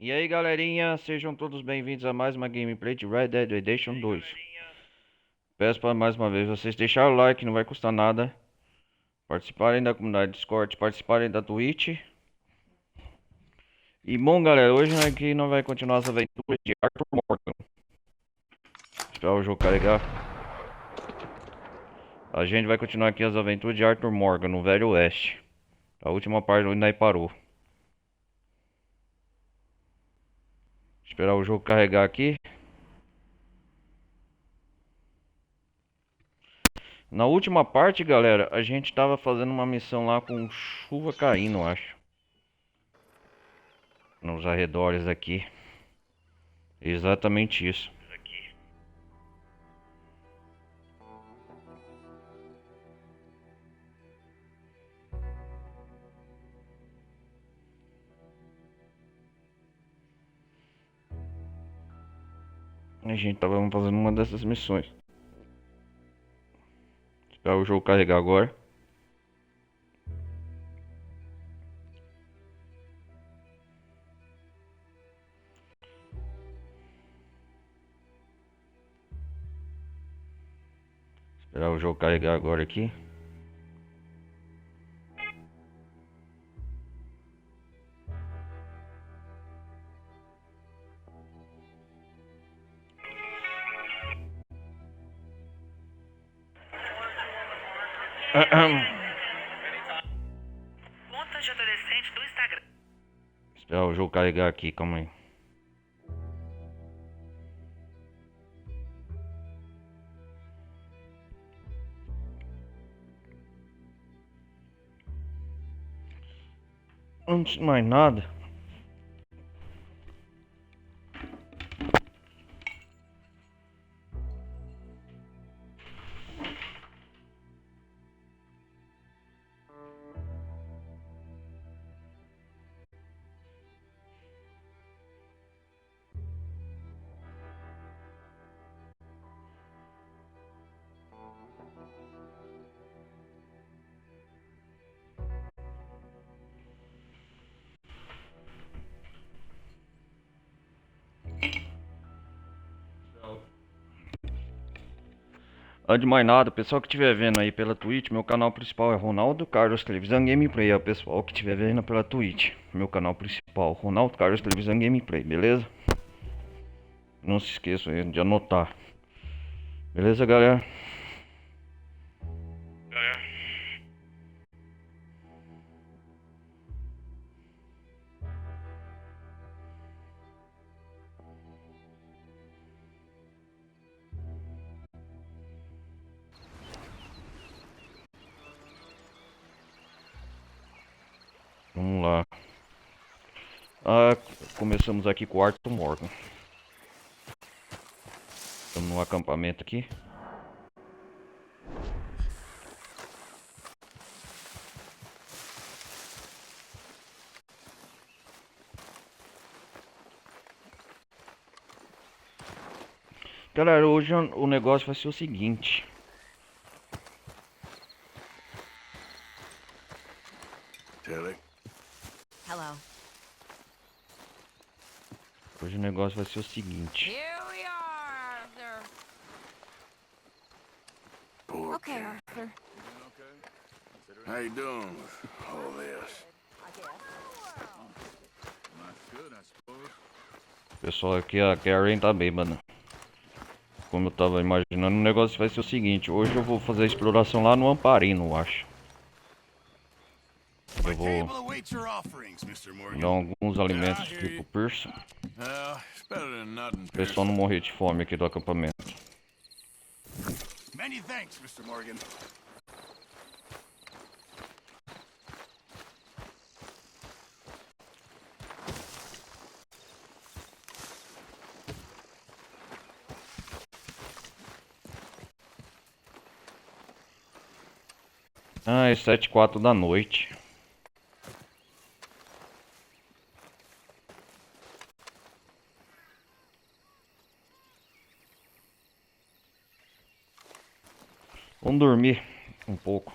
E aí galerinha, sejam todos bem-vindos a mais uma gameplay de Red Dead Redemption 2. Peço para mais uma vez vocês deixarem o like, não vai custar nada. Participarem da comunidade Discord, participarem da Twitch. E bom galera, hoje aqui nós vamos continuar as aventuras de Arthur Morgan. Esperar o jogo carregar. A gente vai continuar aqui as aventuras de Arthur Morgan no Velho Oeste. A última parte onde nós parou. Esperar o jogo carregar aqui. Na última parte, galera, a gente tava fazendo uma missão lá com chuva caindo, acho. Nos arredores aqui. Exatamente isso. A gente tava fazendo uma dessas missões. Esperar o jogo carregar agora. Esperar o jogo carregar agora aqui. Contas de adolescente do Instagram. Esperar o jogo carregar aqui, calma aí. Antes de mais nada, pessoal que estiver vendo aí pela Twitch, meu canal principal é Ronaldo Carlos Televisão Gameplay. É o pessoal que estiver vendo pela Twitch, meu canal principal, Ronaldo Carlos Televisão Gameplay, beleza? Não se esqueçam de anotar. Beleza, galera? Vamos lá. Começamos aqui com o Arthur Morgan. Estamos no acampamento aqui. Galera, hoje o negócio vai ser o seguinte. Tilly. Hello. Hoje o negócio vai ser o seguinte. Here we are, Arthur. Poor Okay, kid. Arthur. How you doing with all this? Pessoal, aqui a Karen tá bêbada. Como eu tava imaginando, o negócio vai ser o seguinte. Hoje eu vou fazer a exploração lá no Amparino, eu acho. Eu vou Awaits your offerings, Mr. Morgan. dar alguns alimentos aqui pro Pearson. Well, it's better than nothing, O pessoal não morrer de fome aqui do acampamento. Many thanks, Mr. Morgan. Ah, é 7h04 da noite. Vamos dormir um pouco.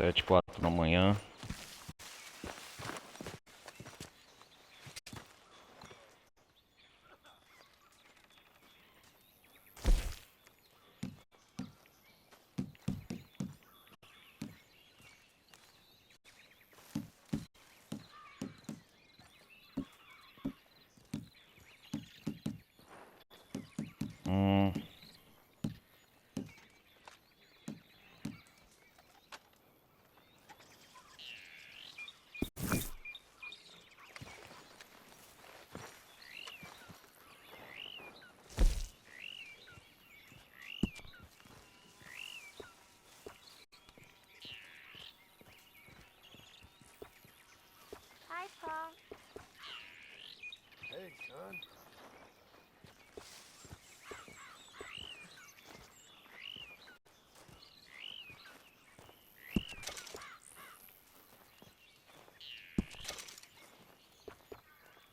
7h04 da manhã. Hi, Paul. Hey, son.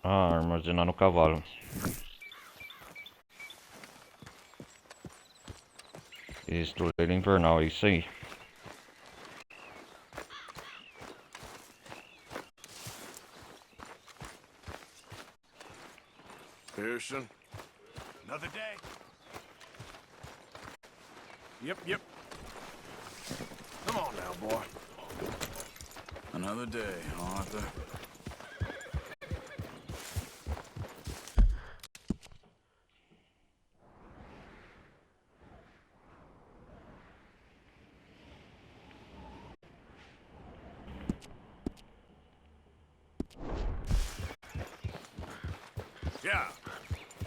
Ah, armazenar no cavalo. Estoleiro invernal, é isso aí. Pearson. Another day. Yep. Come on now, boy. Another day, Arthur. Yeah.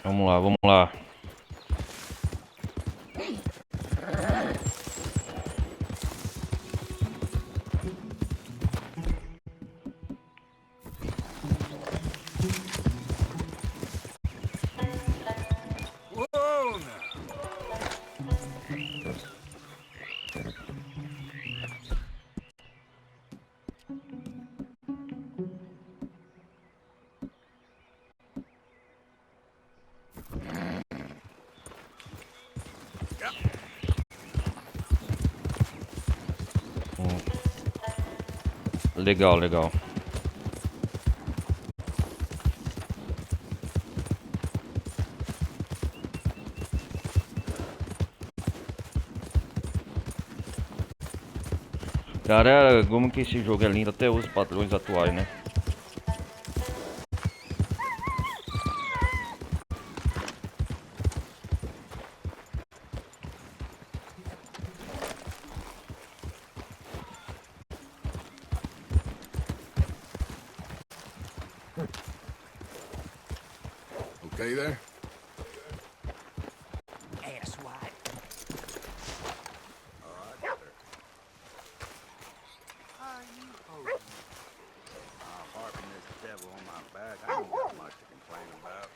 Vamos lá, vamos lá. Whoa now. Legal, legal. Cara, como que esse jogo é lindo até os padrões atuais, né? Okay there? Asswipe. Harping this devil on my back. I ain't got much to complain about.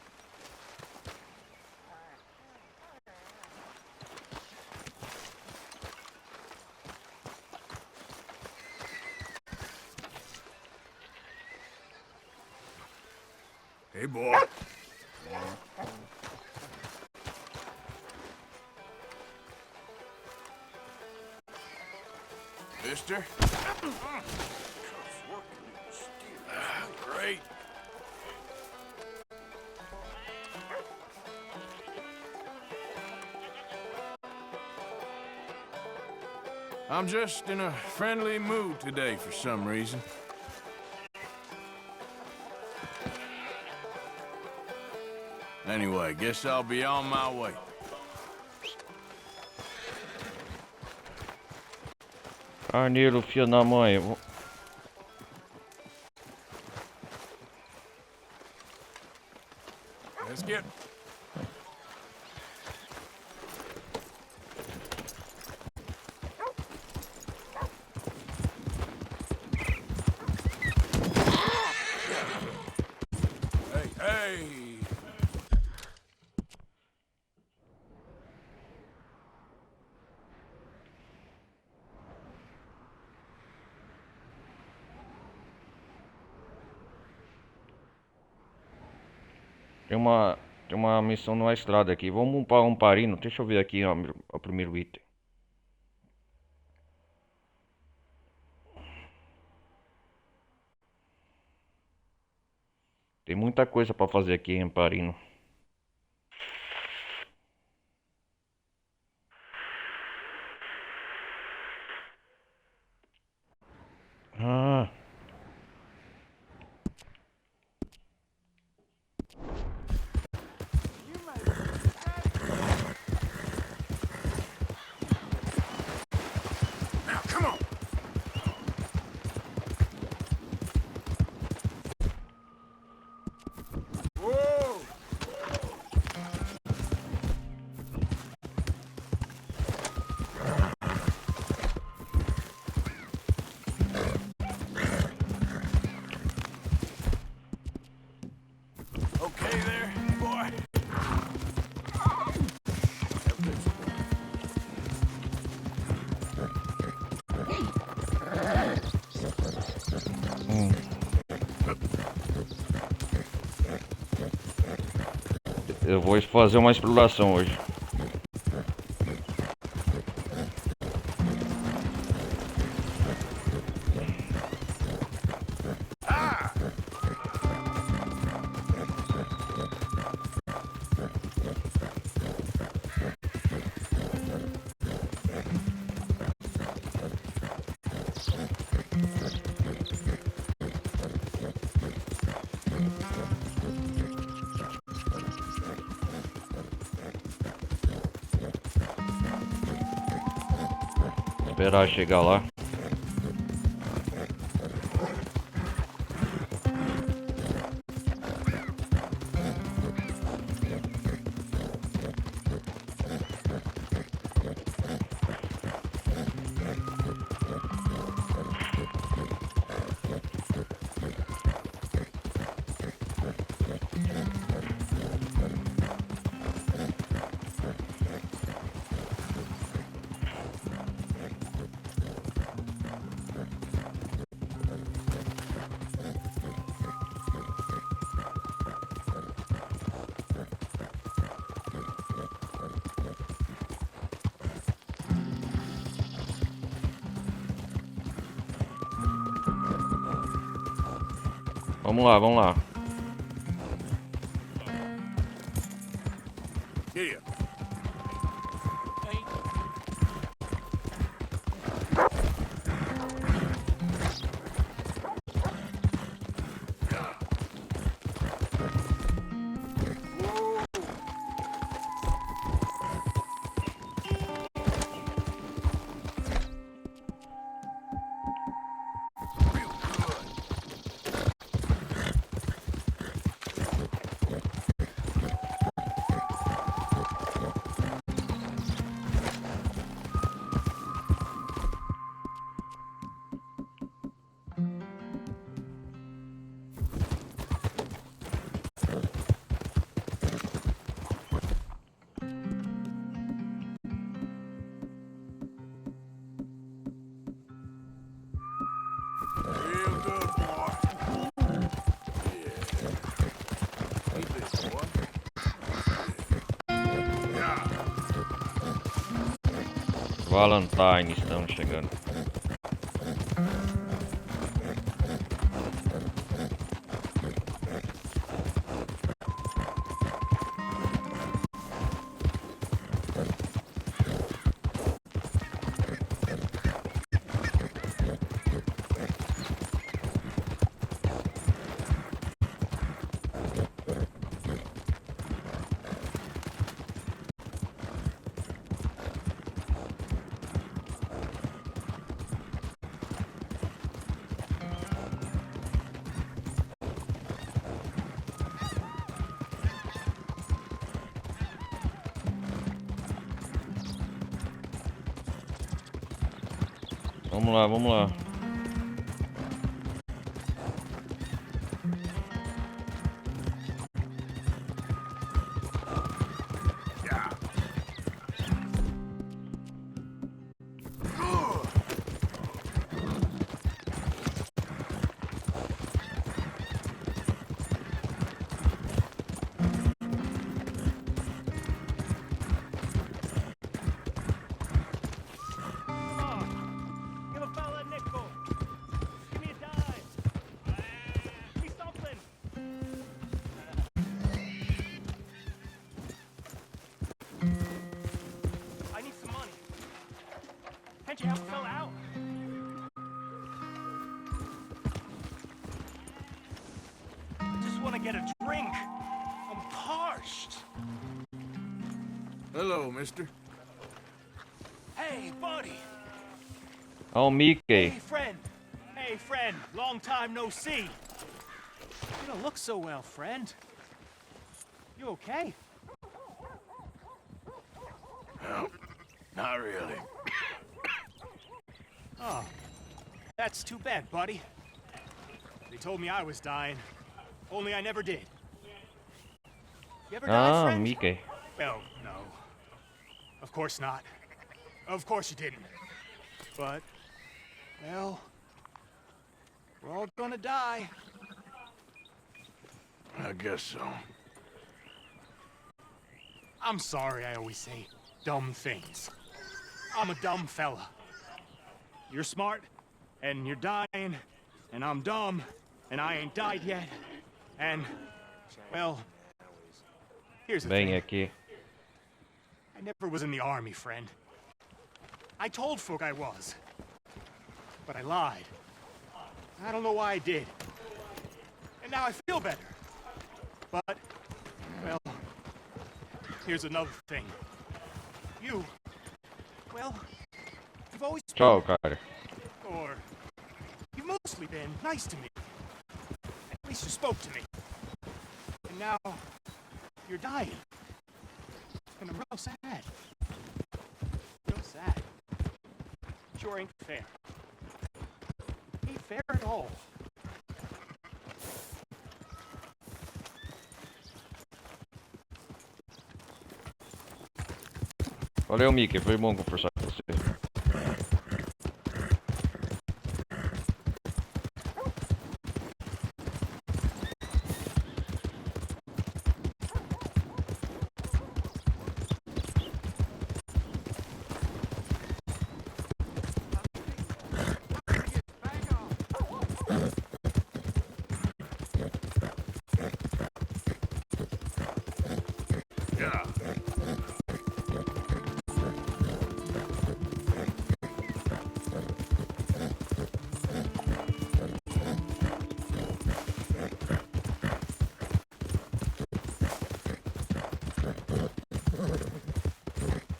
Hey, boy. Mister? Great. I'm just in a friendly mood today for some reason. Anyway, guess I'll be on my way. Carneiro, filho da mãe. Let's get... Hey! Tem uma missão numa estrada aqui. Vamos para um parino. Deixa eu ver aqui ó, o primeiro item. Tem muita coisa pra fazer aqui em Amparino. Ah, Now, come on. Whoa! Okay there, boy. eu vou fazer uma exploração hoje. Esperar chegar lá. Vamos lá, vamos lá. Yeah. Real good, boy. Yeah. Keep this, boy. Yeah. Valentine, estamos chegando. Vamos lá, vamos lá. Yeah. Give a fella a nickel. told you how it fell out. I just want to get a drink. I'm parched. Hello, mister. Hey, buddy. Oh, Mickey. Hey, friend. Hey, friend. Long time no see. You don't look so well, friend. You okay? No, not really. Oh, that's too bad, buddy. They told me I was dying, only I never did. You ever died, Ah, friend? Mickey. Well, no. Of course not. Of course you didn't. But, well, we're all gonna die. I guess so. I'm sorry I always say dumb things. I'm a dumb fella. You're smart, and you're dying, and I'm dumb, and I ain't died yet. And, well, here's the Bem thing. aqui. I never was in the army, friend. I told folk I was. But I lied. I don't know why I did. And now I feel better. But, well, here's another thing. You, well, you've always been, Tchau, cara. or you've mostly been nice to me. At least you spoke to me. And now, you're dying. And I'm real sad. Real sad. Sure ain't fair. Ain't fair at all. Valeu, Mickey. Foi bom conversar com você. Yeah.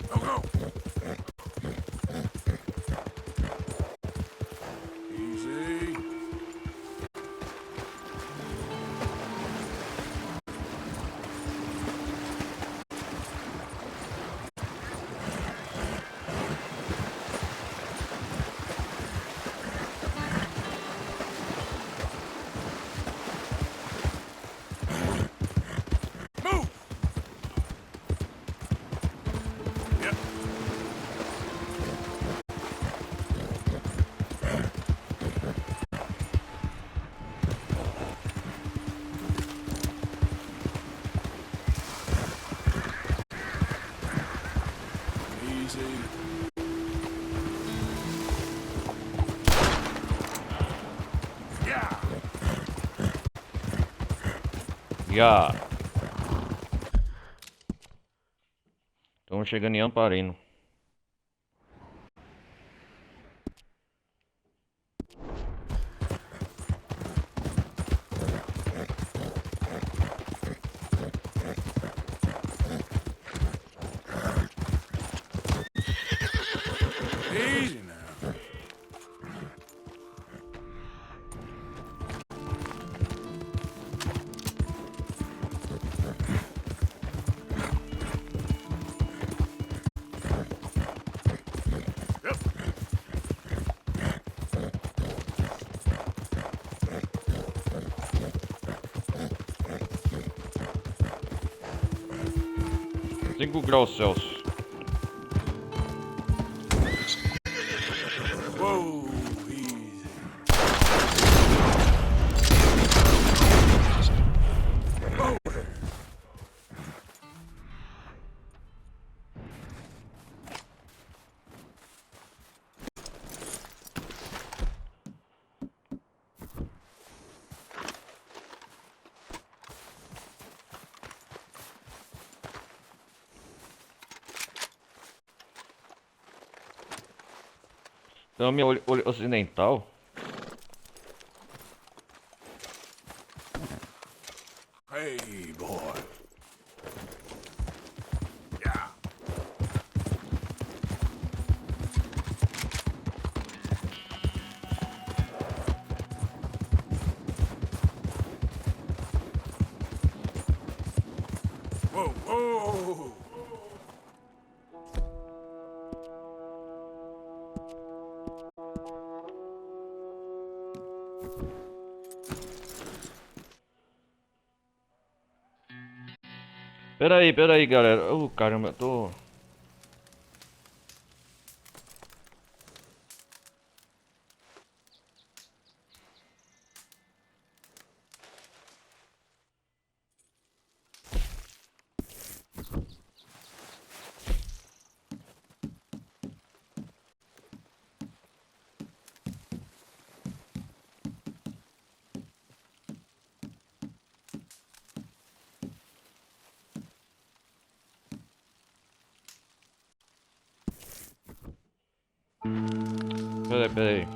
Go, go. Easy. Move. Yep. Easy. Yeah. Já. Estamos chegando em Amparino. Easy now. Yep. Cinco graus Celsius. Whoa. Easy. Whoa there. Câmbio ocidental. Hey, boy. Yeah. Whoa, whoa. Pera aí, galera. Caramba, eu tô. Pera aí.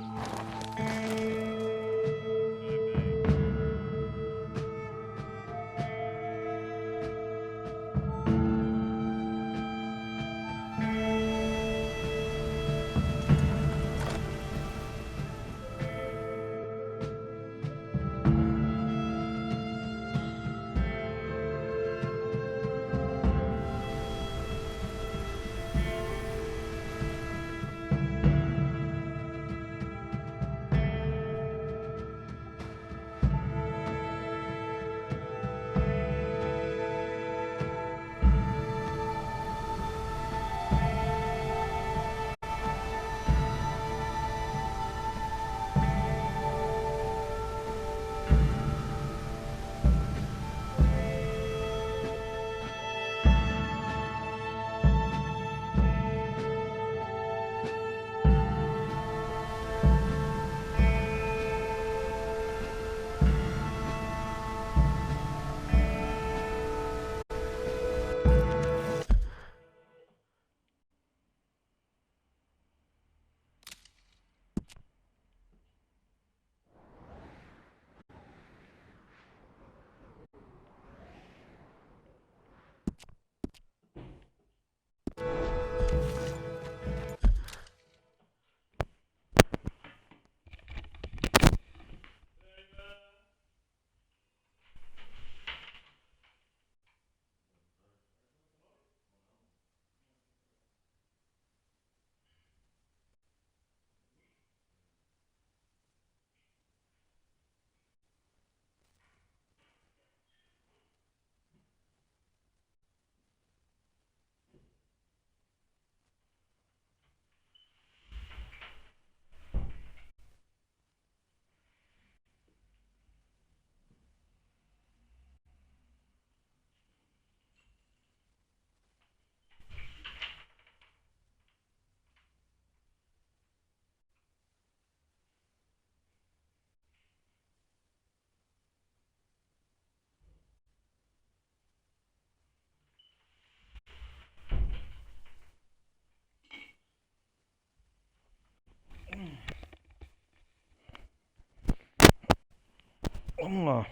Vamos lá.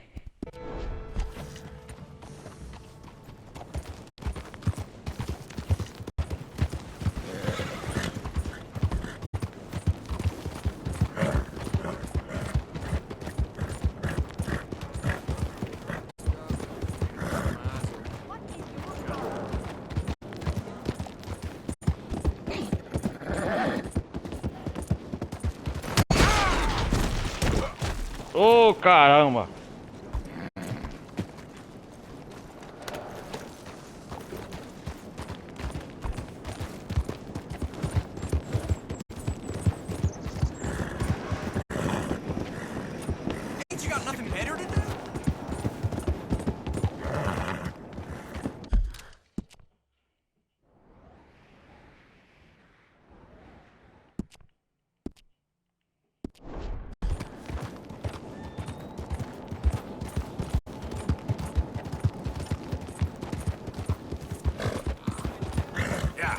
Ô, caramba! Ain't you got nothing better to do? Yeah.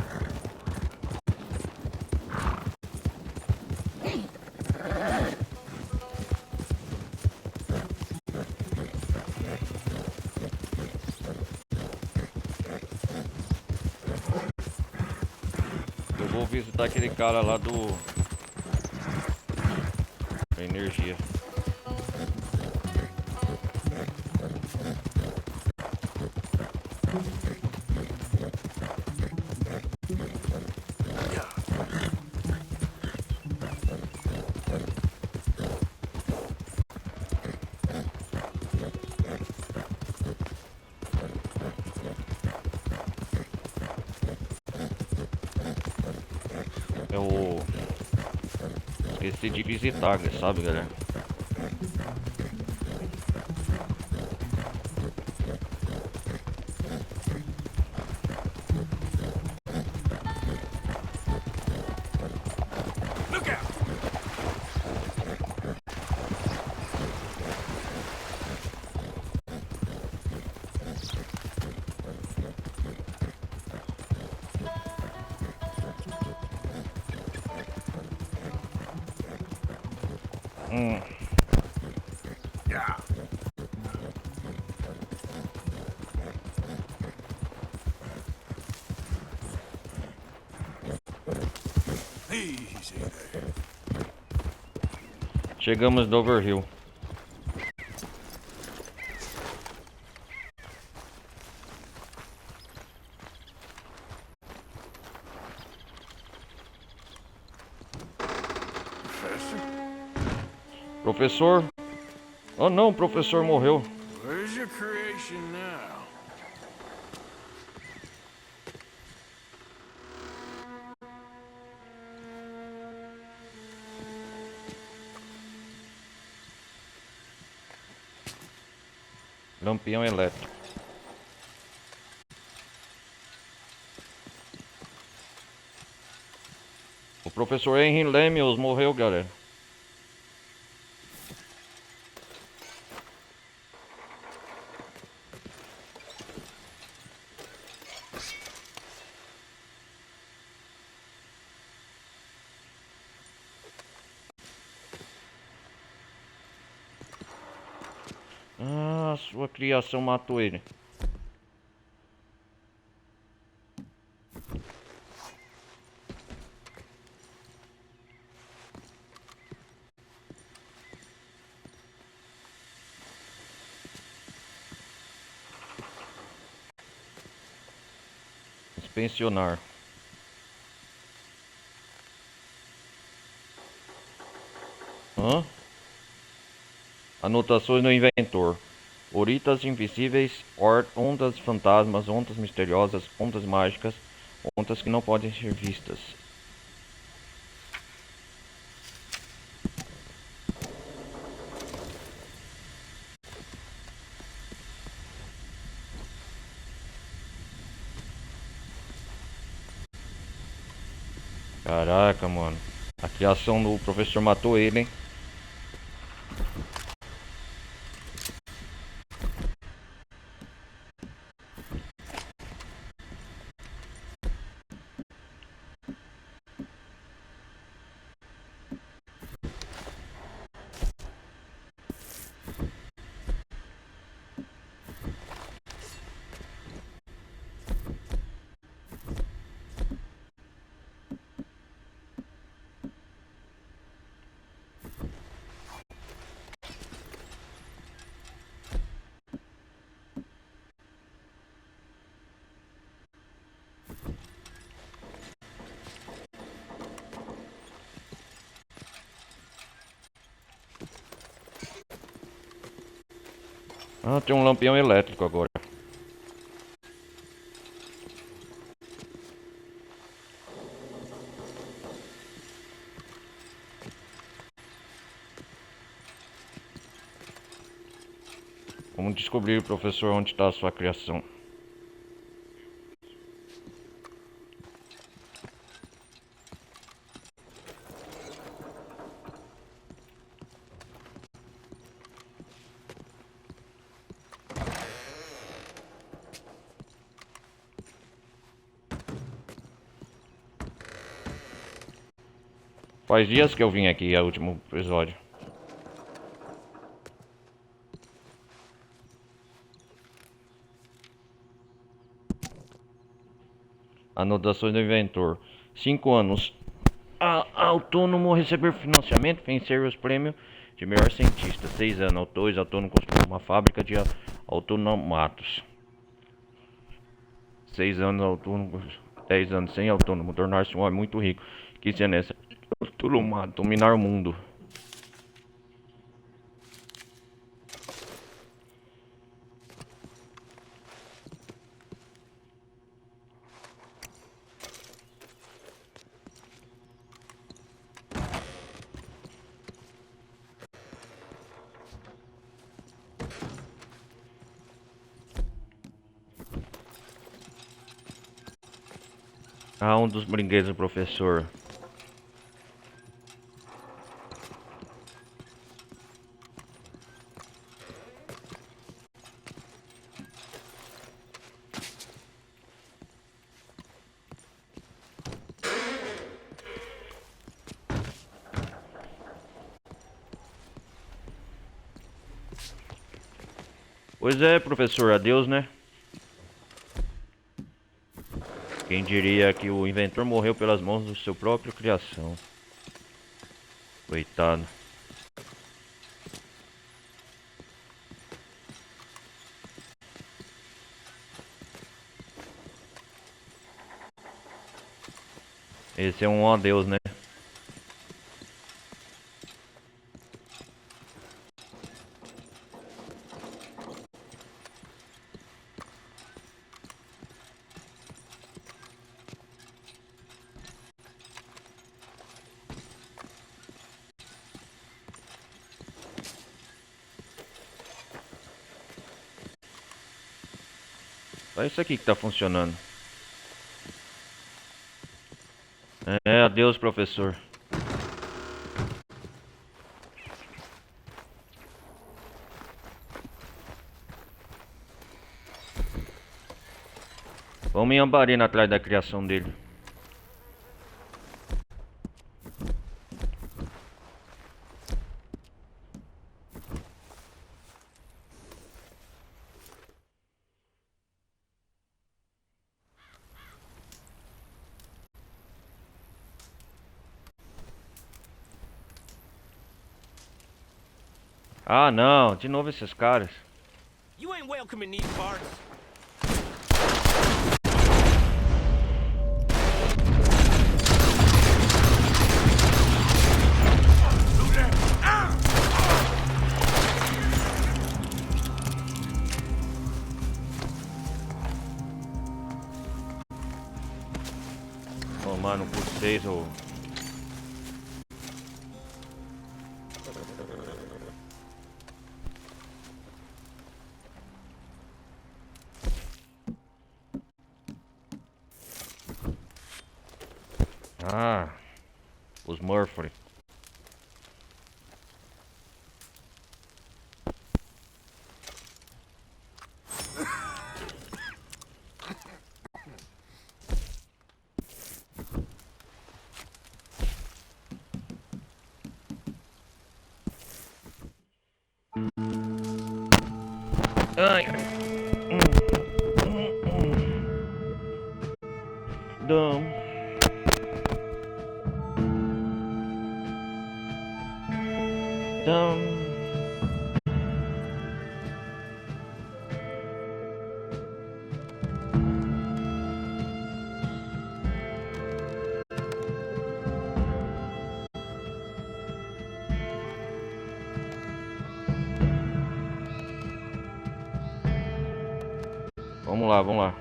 visitar aquele cara lá do... da energia. Eu esqueci de visitar, sabe, galera? Look out! Yeah. Easy there. Chegamos no Overhill. Professor, Professor? Oh não, o professor morreu. where's your creation now? Lampião elétrico. O professor Henry Lemius morreu, galera. Ah, sua criação matou ele. Inspecionar. Hã? Anotações no inventor. Oritas invisíveis, ondas fantasmas, ondas misteriosas, ondas mágicas, ondas que não podem ser vistas. Caraca, mano. A criação do professor matou ele, hein? Ah, tem um lampião elétrico agora. Vamos descobrir, professor, onde está a sua criação. Faz dias que eu vim aqui, é o último episódio. Anotações do inventor. 5 anos. Autônomo receber financiamento, vencer os prêmios de melhor cientista. 6 anos. 2. Autônomo construir uma fábrica de autonomatos. 6 anos autônomo. 10 anos sem autônomo. Tornar-se um homem muito rico. 15 anos autonomato. Dominar o mundo. Um dos brinquedos do professor. Pois é, professor, adeus, né? Quem diria que o inventor morreu pelas mãos do seu próprio criação. Coitado. Esse é um adeus, né? Só isso aqui que tá funcionando. Adeus, professor. Vamos em Ambarina atrás da criação dele. Ah, não, de novo esses caras. You ain't welcome in these parts. Tomar no por 6 ou... os Murphy. Ai. Dom. Dom. Vamos lá, vamos lá.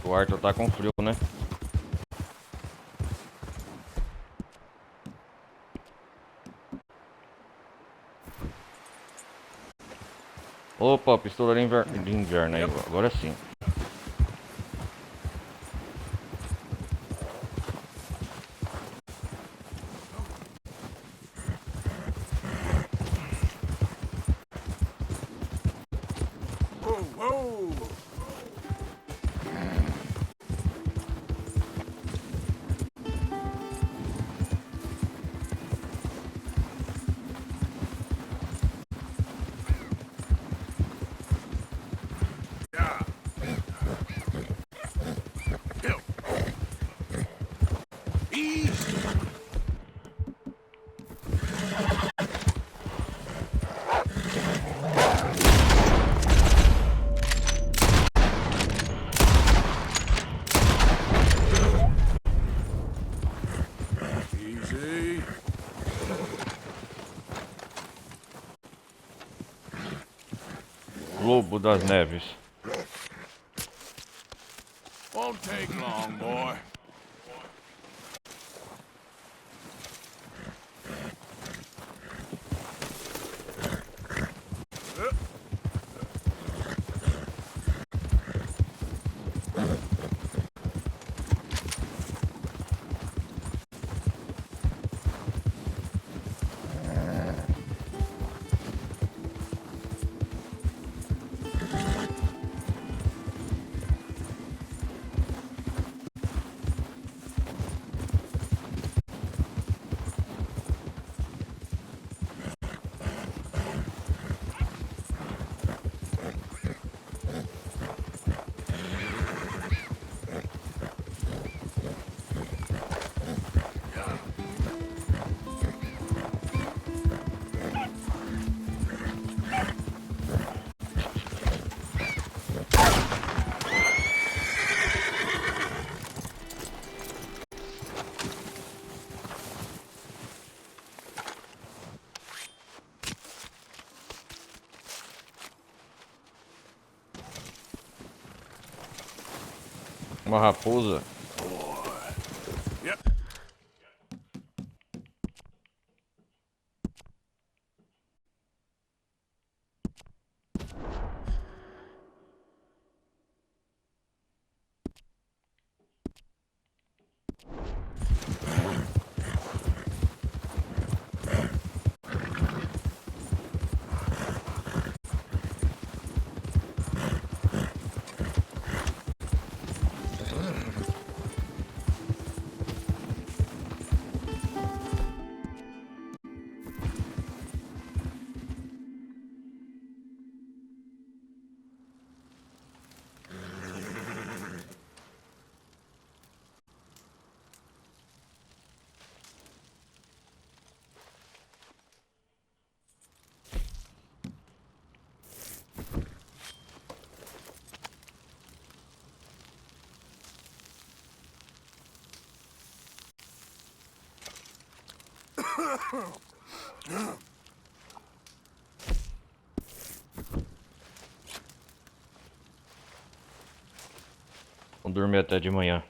O Arthur tá com frio, né? Opa, pistola de inverno aí, agora sim. whoa! Yeah. Hill. Easy. Easy. Lobo das Neves. Won't take long, boy. Uma raposa. Yep. Vou dormir até de manhã.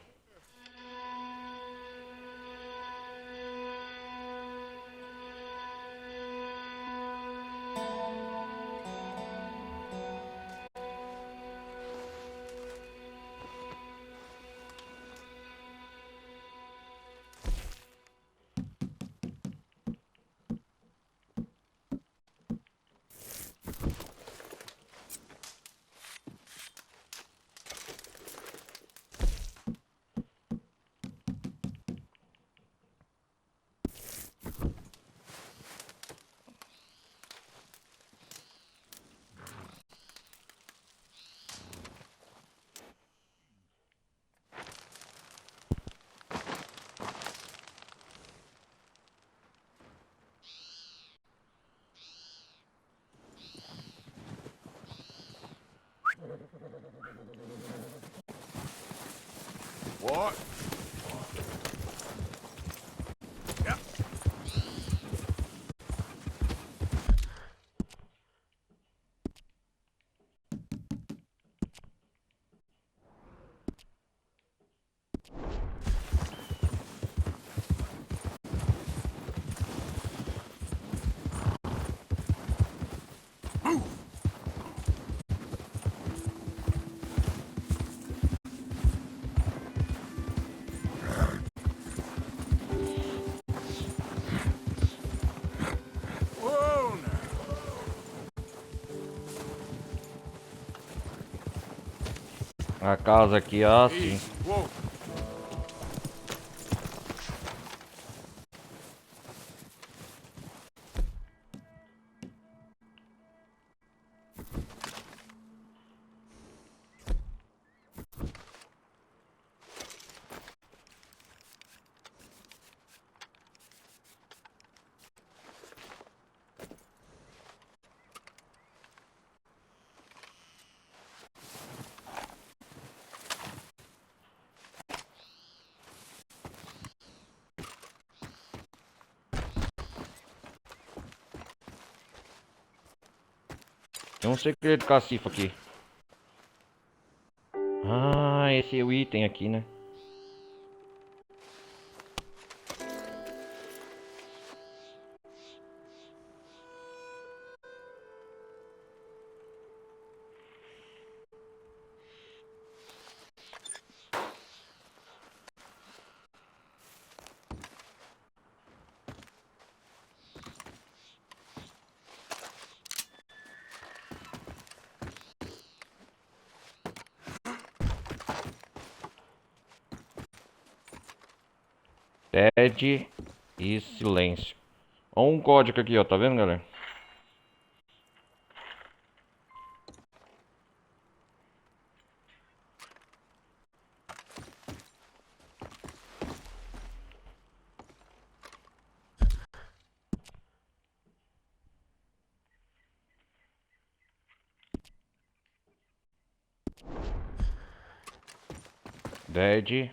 What? Yep. A casa aqui é assim. Whoa. Tem um segredo cacifo aqui. Ah, esse é o item aqui, né? TED e silêncio. Olha um código aqui, ó. Tá vendo, galera? Dead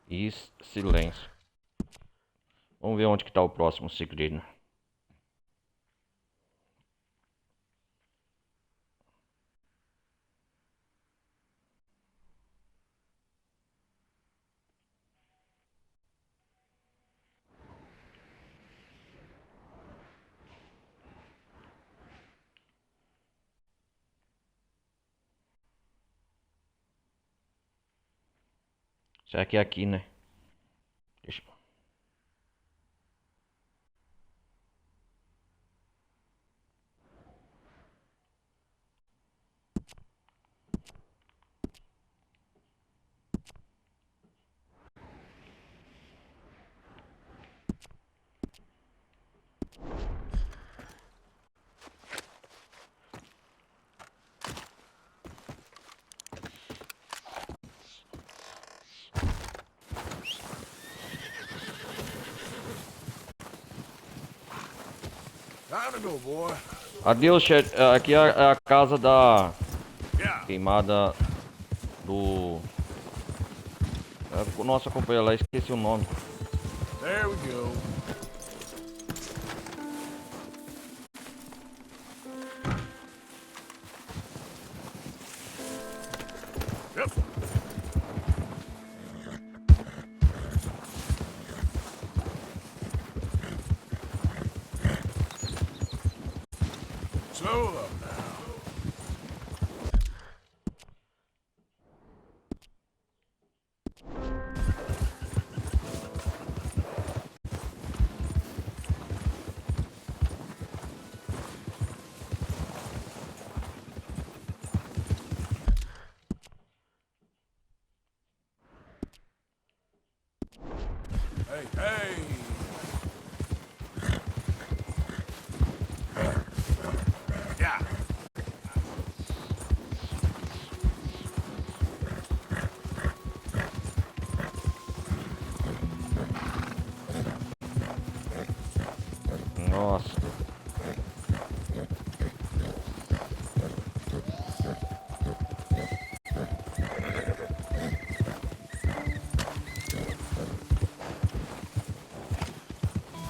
e silêncio. Vamos ver onde que tá o próximo segredo. Será que é aqui, né? Deixa eu... Time to go, boy. Adeus, chat. Aqui é a casa da Yeah. queimada do... Nossa companheira lá, esqueci o nome. There we go. Yep. Slow up now. Hey, hey. Yeah. Nossa.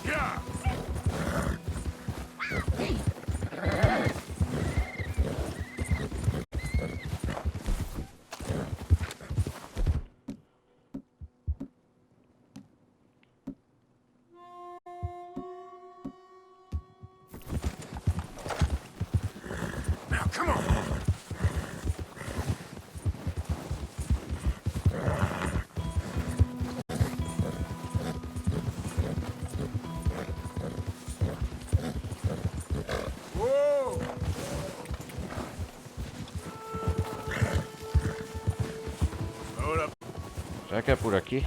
Yeah. Now, come on. Whoa. Será que é por aqui?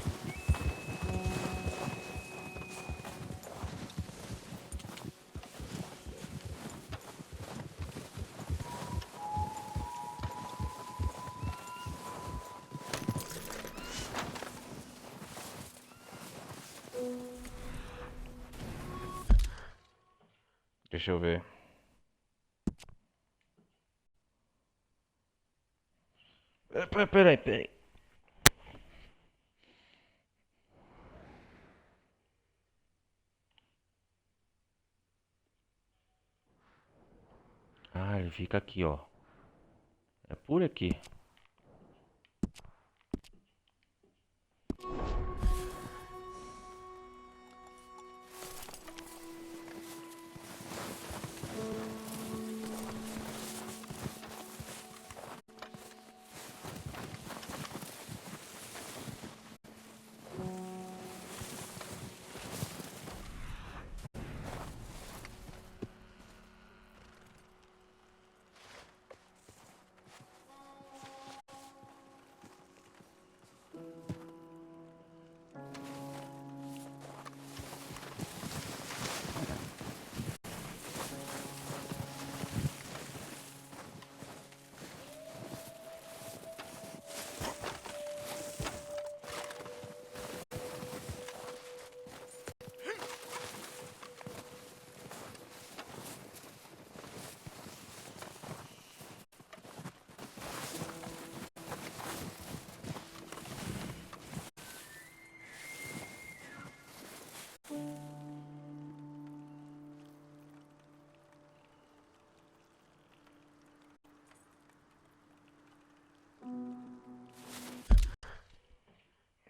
Deixa eu ver. Peraí. Ah, ele fica aqui, ó. É por aqui.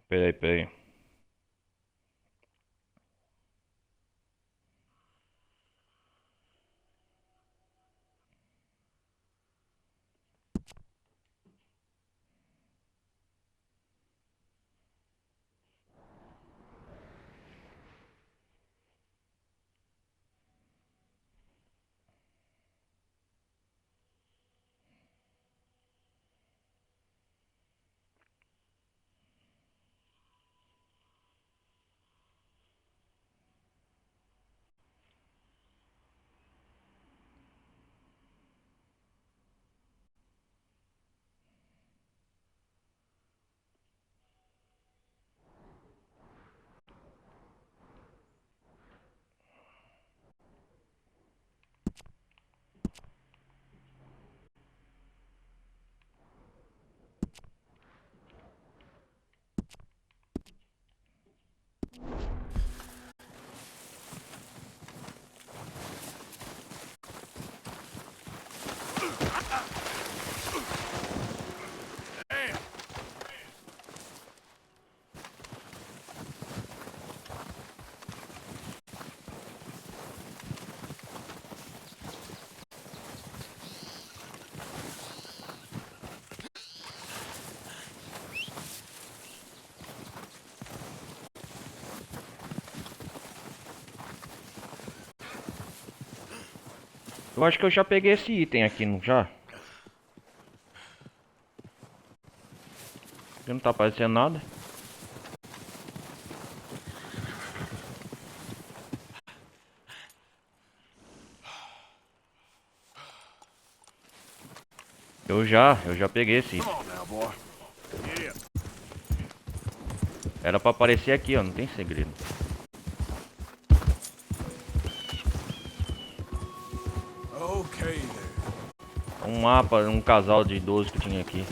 Peraí. Eu acho que eu já peguei esse item aqui, não já? Aqui não tá aparecendo nada. Eu já peguei esse item. Come on now, boy. Yeah. Era pra aparecer aqui, ó, não tem segredo. Okay there. Um mapa, um casal de idosos que tinha aqui.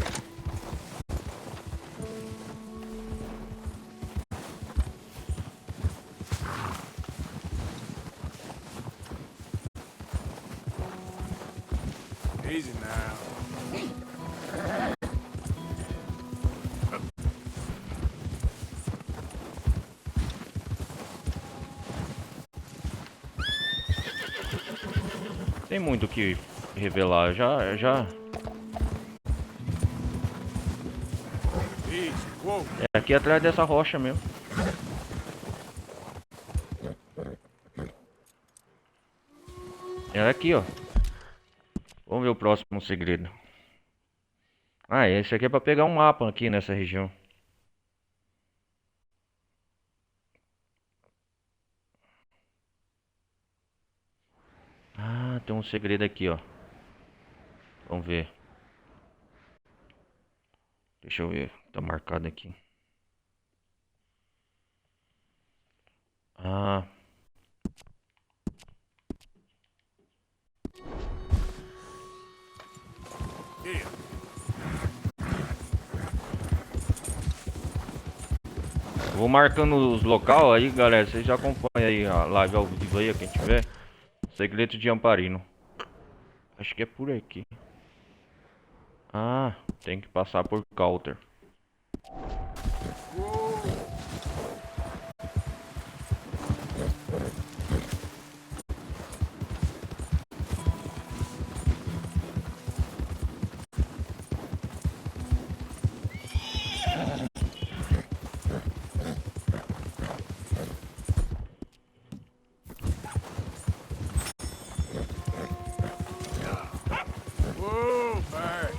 Easy now. Tem muito o que revelar, já. Easy. Whoa. É aqui atrás dessa rocha mesmo. Era aqui, ó. Vamos ver o próximo segredo. Ah, esse aqui é pra pegar um mapa aqui nessa região. Ah, tem um segredo aqui, ó. Vamos ver. Deixa eu ver. Tá marcado aqui. Ah. Vou marcando os local aí, galera. Vocês já acompanham aí a live ao vivo aí, quem tiver. Segredo de Amparino. Acho que é por aqui. Ah, tem que passar por Coulter. Whoa, Bert.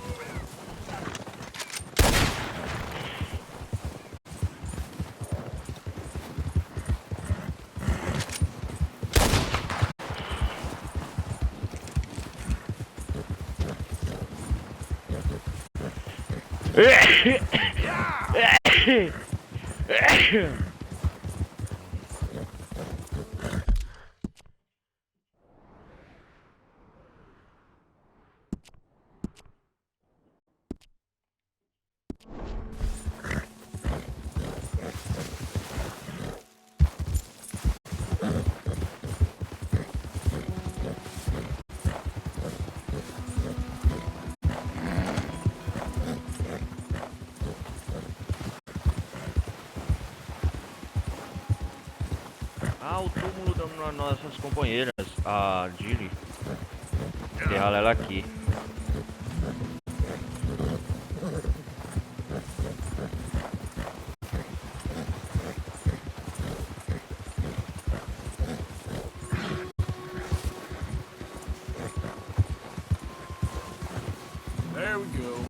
Ah, o túmulo das nossas companheiras, a Jilly. Enterrar ela aqui. There we go.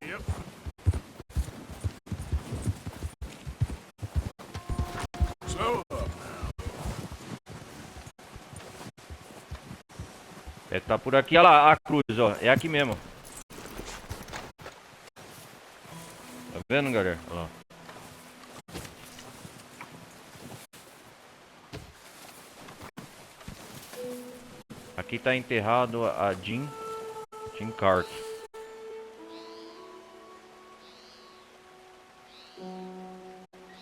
Yep. So up now. É, tá por aqui, olha lá, a cruz, ó. É aqui mesmo. Tá vendo, galera? Olha lá. Aqui tá enterrado a Jean Clark.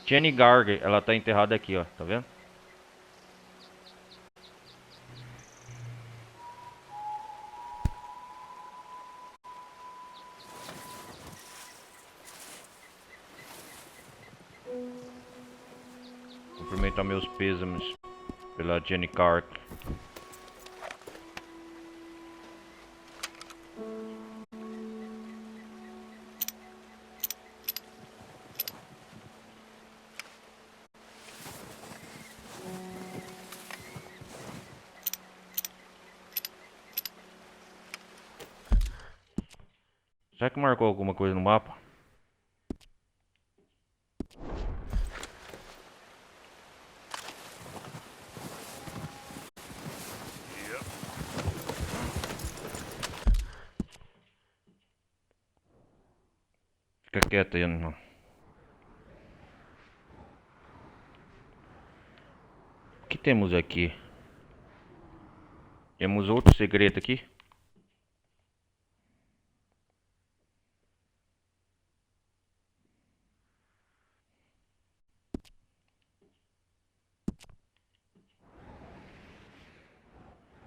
Jenny Garg, ela tá enterrada aqui, ó. Tá vendo? Cumprimentar meus pêsames pela Jenny Clark. Será que marcou alguma coisa no mapa? Yep. Fica quieto aí, não. O que temos aqui? Temos outro segredo aqui.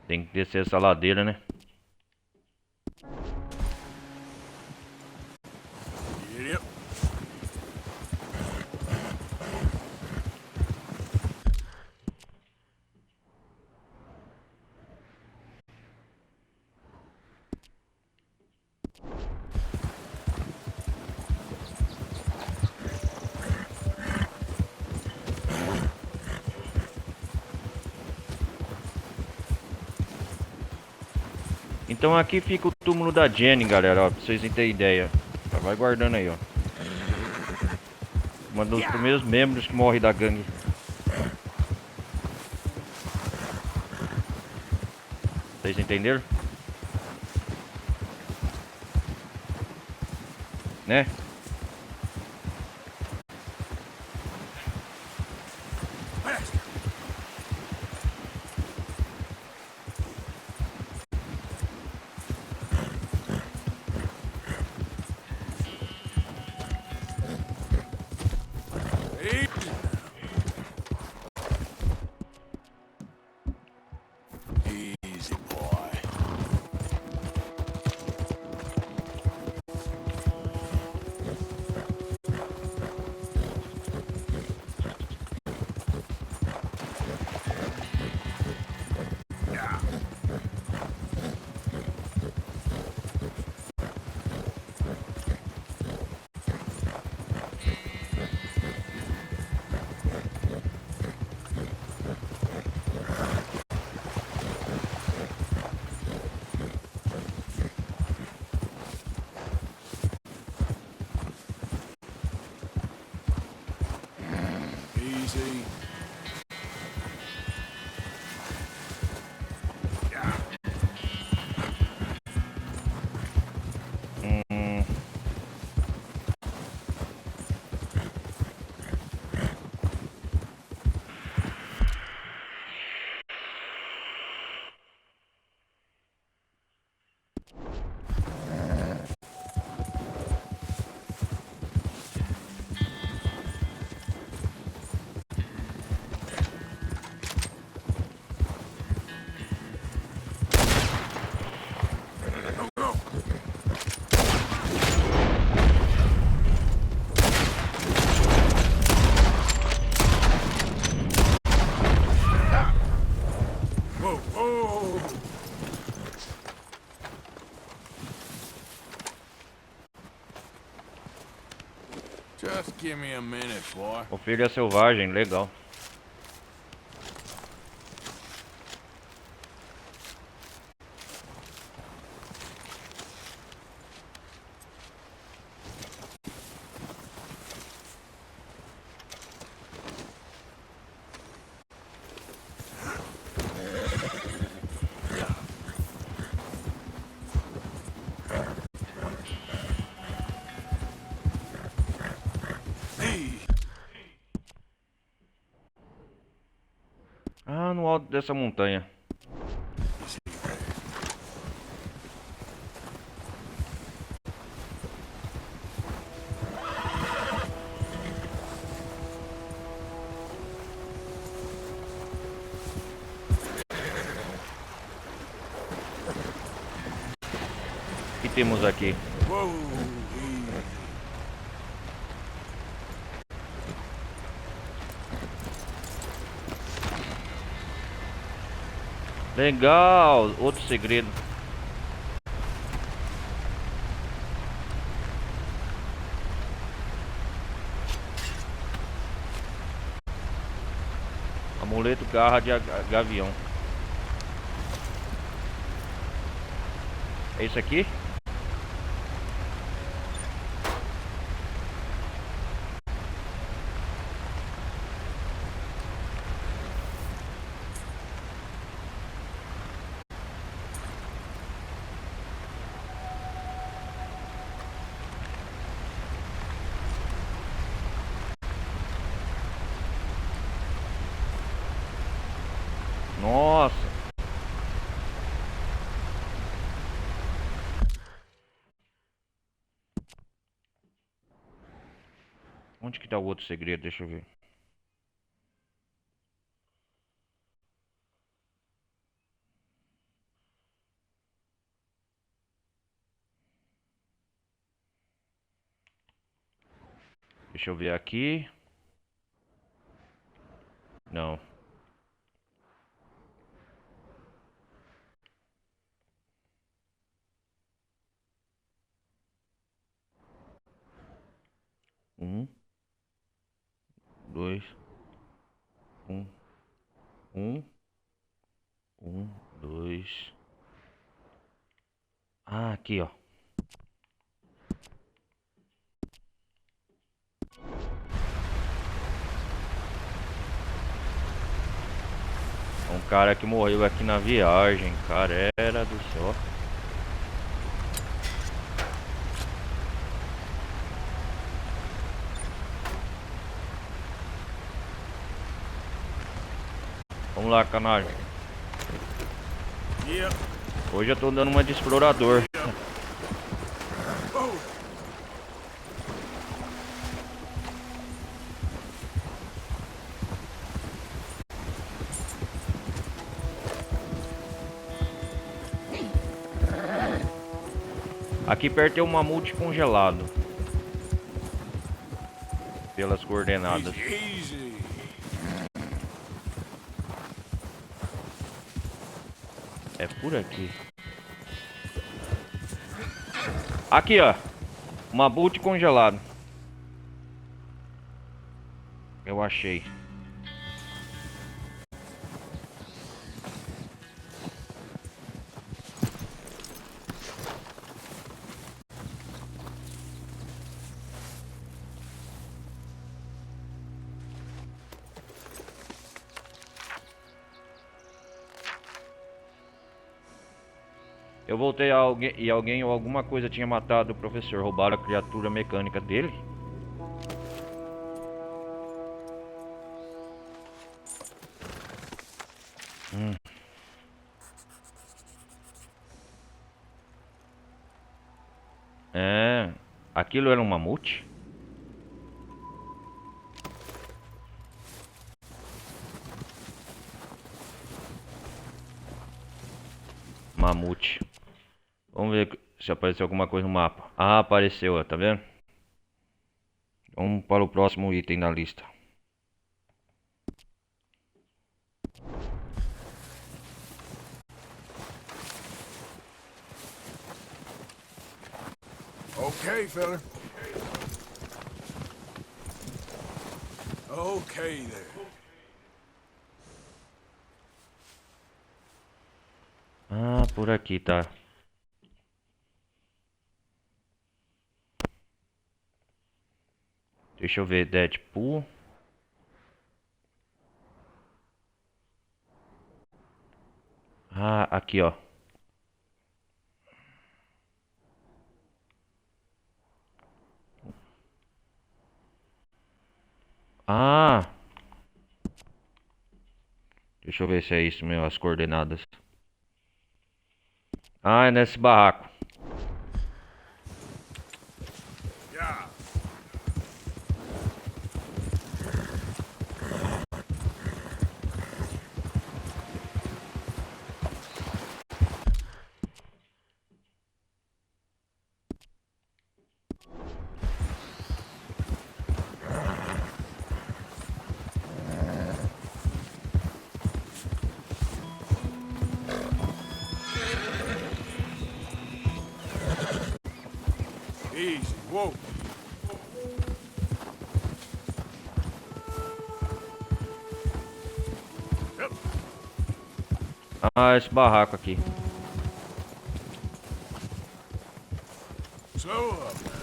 Tem que descer essa ladeira, né? Yep. Então aqui fica o túmulo da Jenny, galera, ó, pra vocês terem ideia. Vai guardando aí, ó. Uma dos primeiros membros que morre da gangue. Vocês entenderam? Né? Easy, boy. Easy. Whoa, whoa. Just give me a minute, boy. Ovelha selvagem, legal. Ah, no alto dessa montanha. O que temos aqui? Whoa. Legal, outro segredo. Amuleto garra de gavião. É isso aqui? Nossa. Onde que tá o outro segredo? Deixa eu ver. Deixa eu ver aqui. Não. Um, dois, um, um, dois. Ah, aqui, ó. Um cara que morreu aqui na viagem, cara, era do céu. Vamos lá, canalha. Yep. Hoje eu tô dando uma de explorador. Aqui perto tem um mamute congelado. Pelas coordenadas. Easy. É por aqui. Aqui, ó. Mamute congelado. Eu achei. Eu voltei a alguém e alguém ou alguma coisa tinha matado o professor, roubaram a criatura mecânica dele. É, aquilo era um mamute? Mamute. Vamos ver se apareceu alguma coisa no mapa. Ah, apareceu, ó, tá vendo? Vamos para o próximo item da lista. Okay, fella. Okay there. Ah, por aqui, tá. Deixa eu ver, Deadpool. Ah, aqui, ó. Ah! Deixa eu ver se é isso mesmo, as coordenadas. Ah, é nesse barraco. Yeah. Easy. Whoa. Yep. Ah, esse barraco aqui. Slow up now.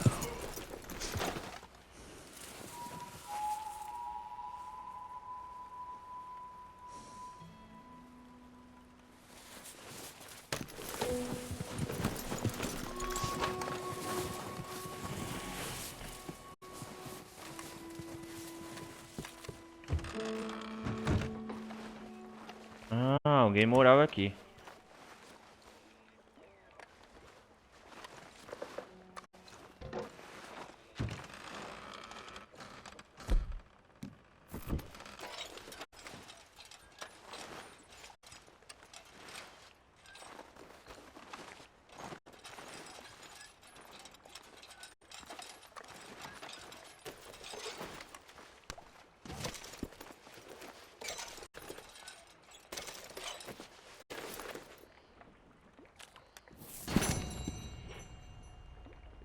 Ah, alguém morava aqui.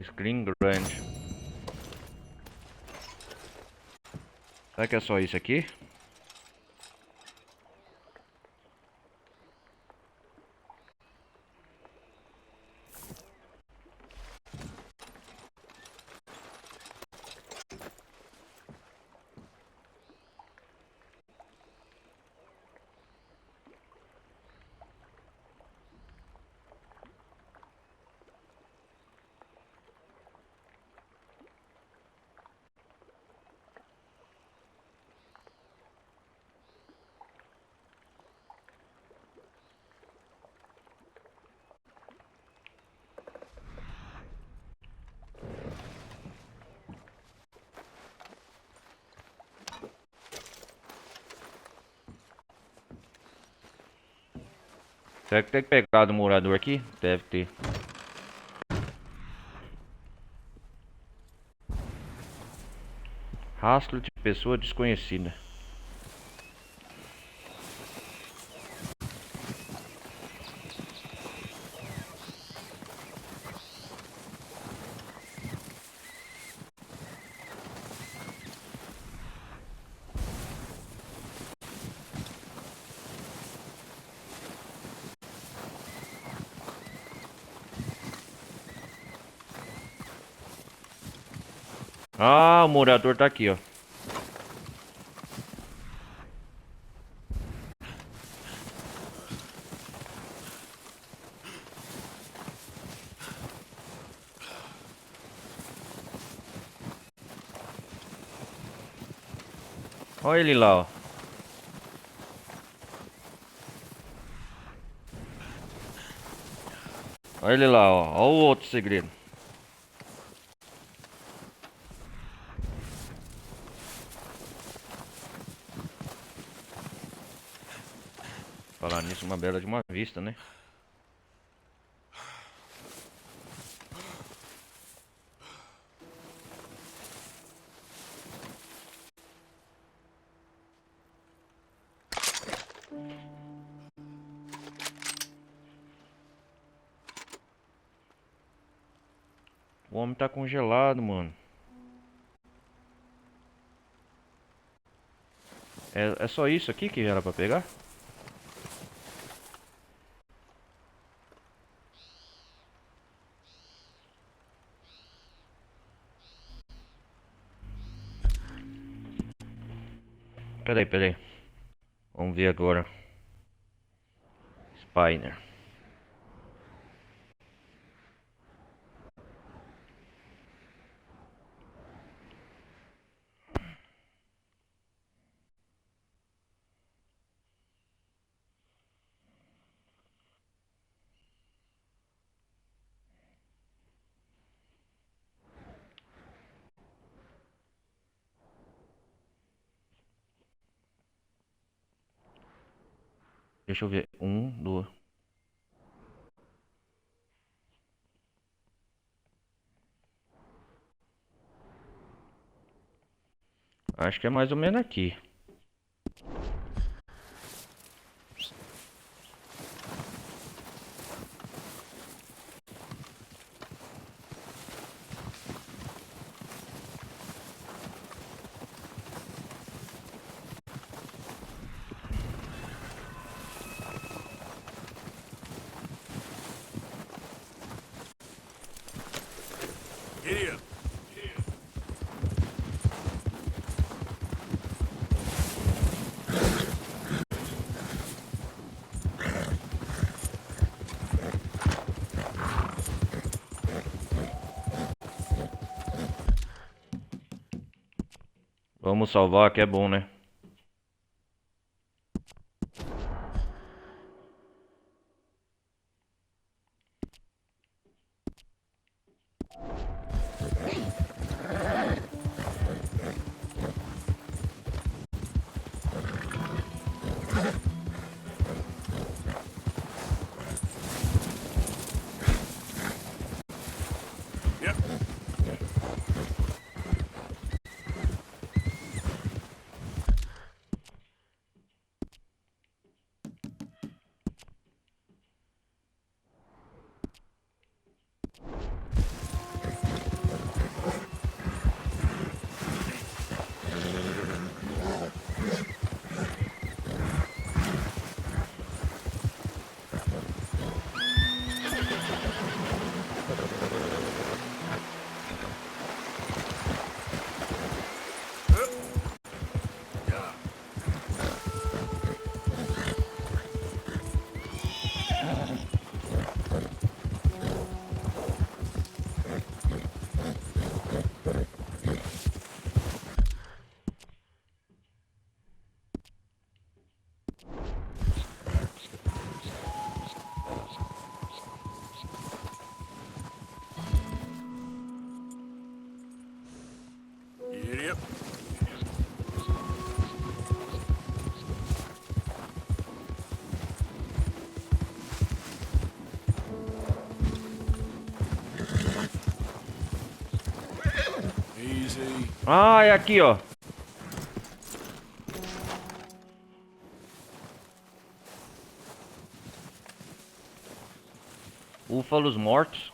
Screen grande. Será que é só isso aqui? Será que tem pegado o morador aqui? Deve ter. Rastro de pessoa desconhecida. Ah, o morador tá aqui, ó. Olha ele lá, ó. Olha ele lá, ó. Olha o outro segredo. Falar nisso, uma bela de uma vista, né? O homem tá congelado, mano. É só isso aqui que era pra pegar? Peraí. Vamos ver agora. Spiner. Deixa eu ver. Um, dois. Acho que é mais ou menos aqui. Giddy up. Vamos salvar que é bom, né? Yep. Easy. Ah, é aqui, ó. Búfalos mortos.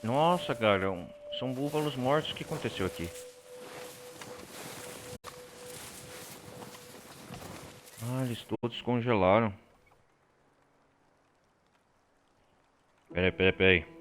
Nossa, cara, são búfalos mortos. O que aconteceu aqui? Ah, eles todos congelaram. Peraí.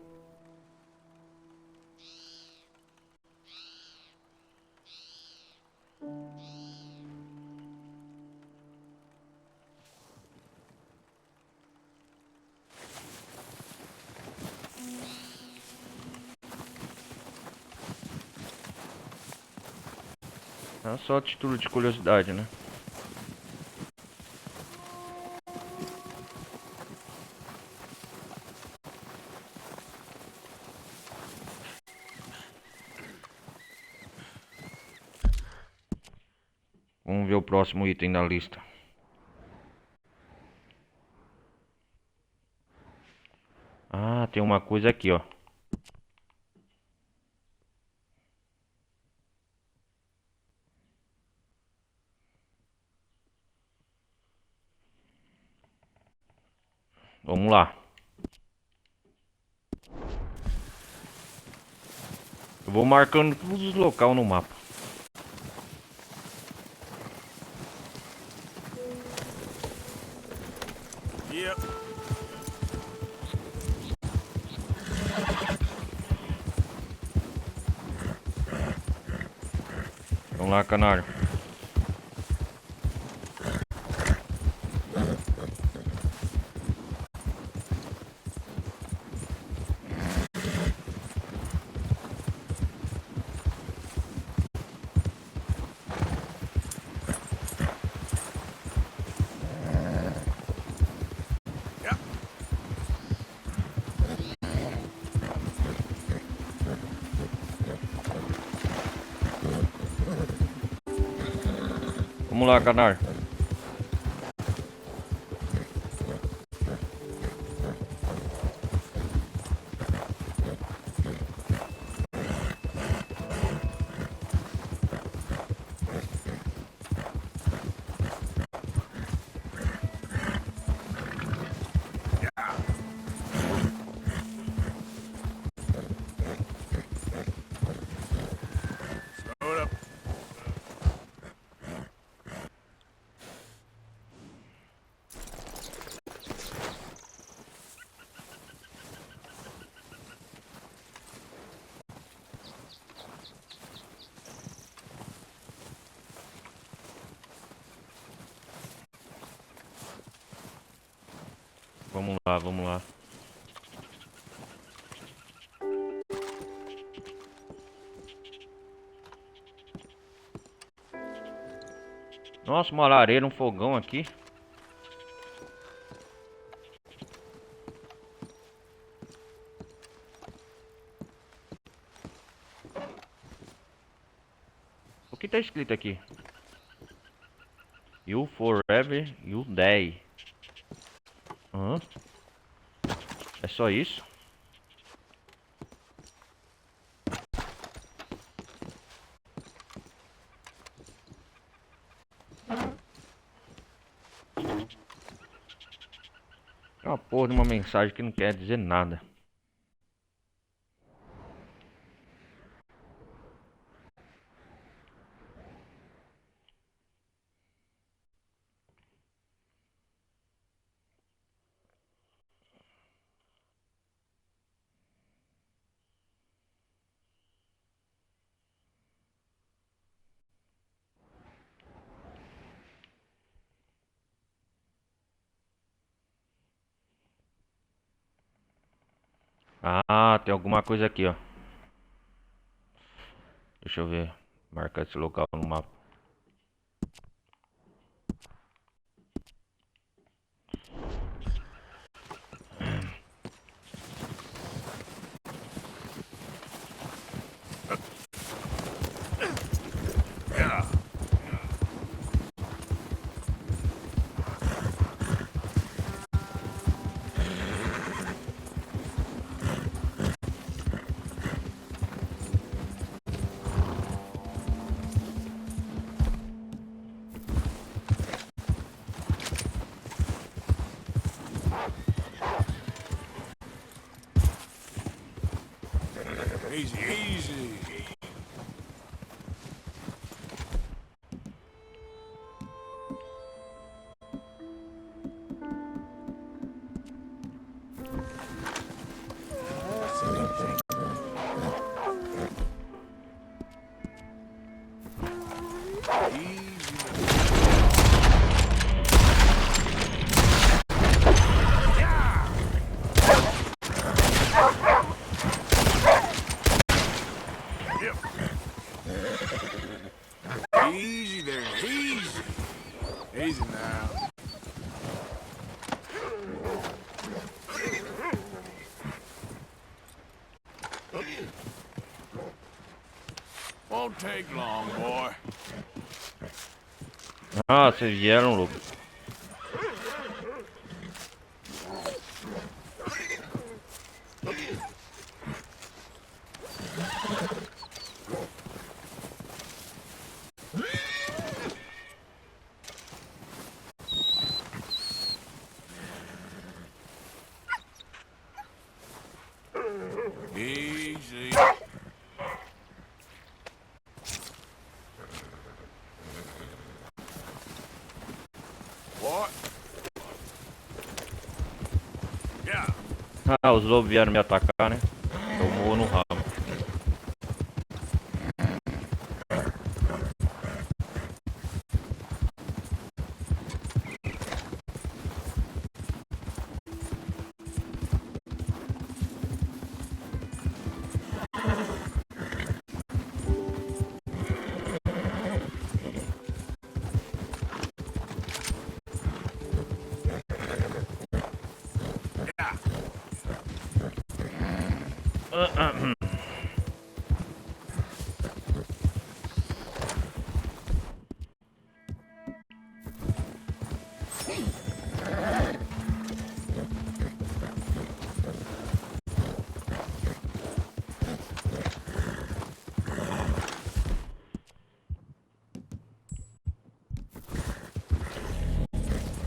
É só título de curiosidade, né? Vamos ver o próximo item da lista. Ah, tem uma coisa aqui, ó. Vamos lá. Eu vou marcando todos os locais no mapa. Yep. Vamos lá, canário. Yep. Vamos lá, canário. Throw it up. Vamos lá. Nossa, uma lareira, um fogão aqui. O que tá escrito aqui? You forever, you die. Hã? É só isso? É uma porra de uma mensagem que não quer dizer nada. Ah, tem alguma coisa aqui, ó. Deixa eu ver. Marcar esse local no mapa. Easy, easy. Easy there, easy. Easy now. Won't take long, boy. Ah, vocês vieram, louco. Easy. What? Yeah. Ah, os lobos vieram me atacar, né? Eu morro no rabo.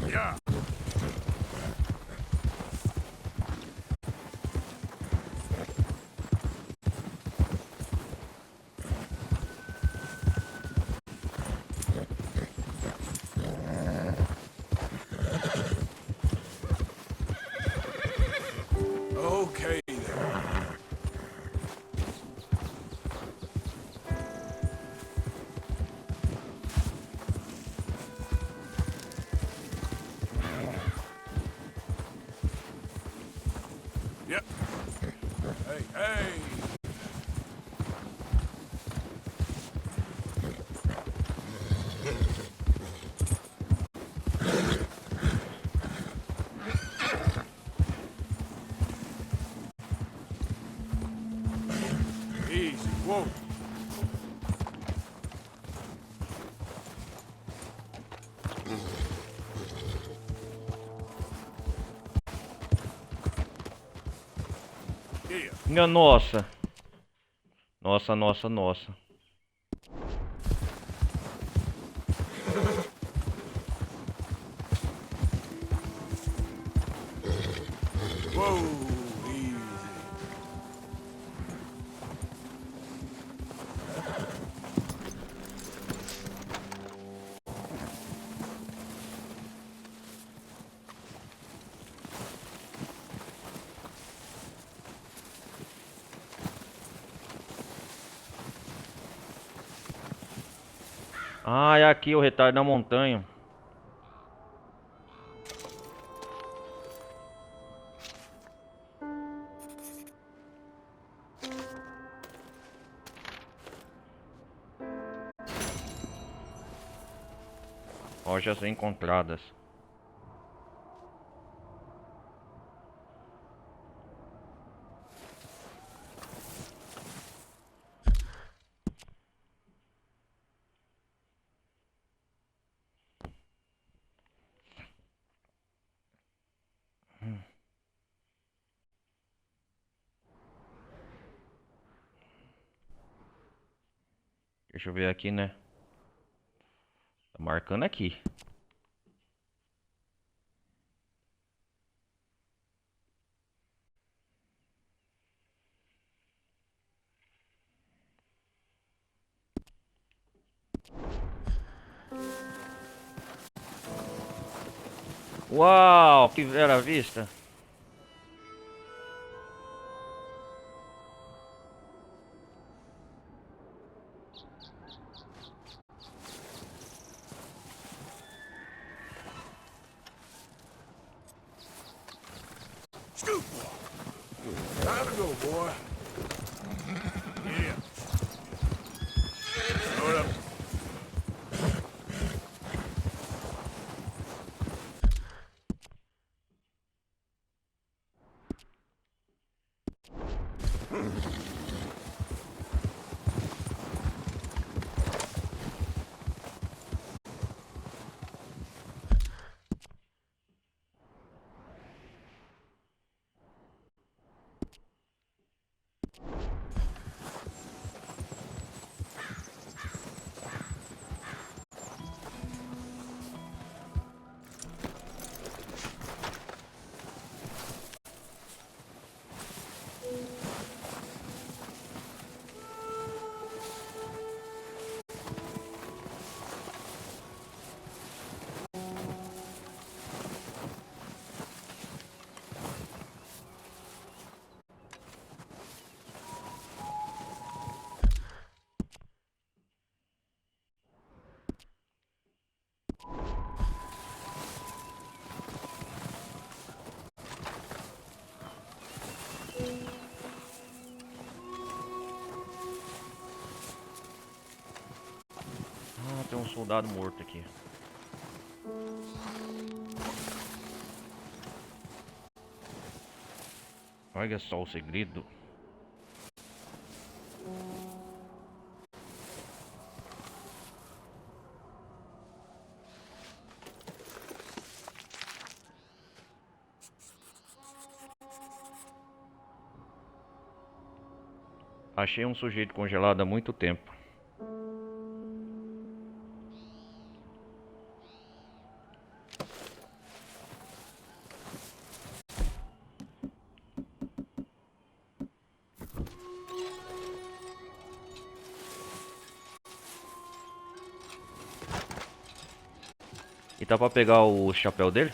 Yeah. Okay then. Yep. Hey, hey. Easy. Whoa. Yeah. Minha nossa. Nossa, nossa, nossa. Whoa. Easy. Ah, é aqui o retalho da montanha. Rochas encontradas. Deixa eu ver aqui, né? Tá marcando aqui. Uau, que bela vista. Scoop! Time to go, boy. Yeah. Load up. Ah, tem um soldado morto aqui. Olha só o segredo. Achei um sujeito congelado há muito tempo. E tá pra pegar o chapéu dele?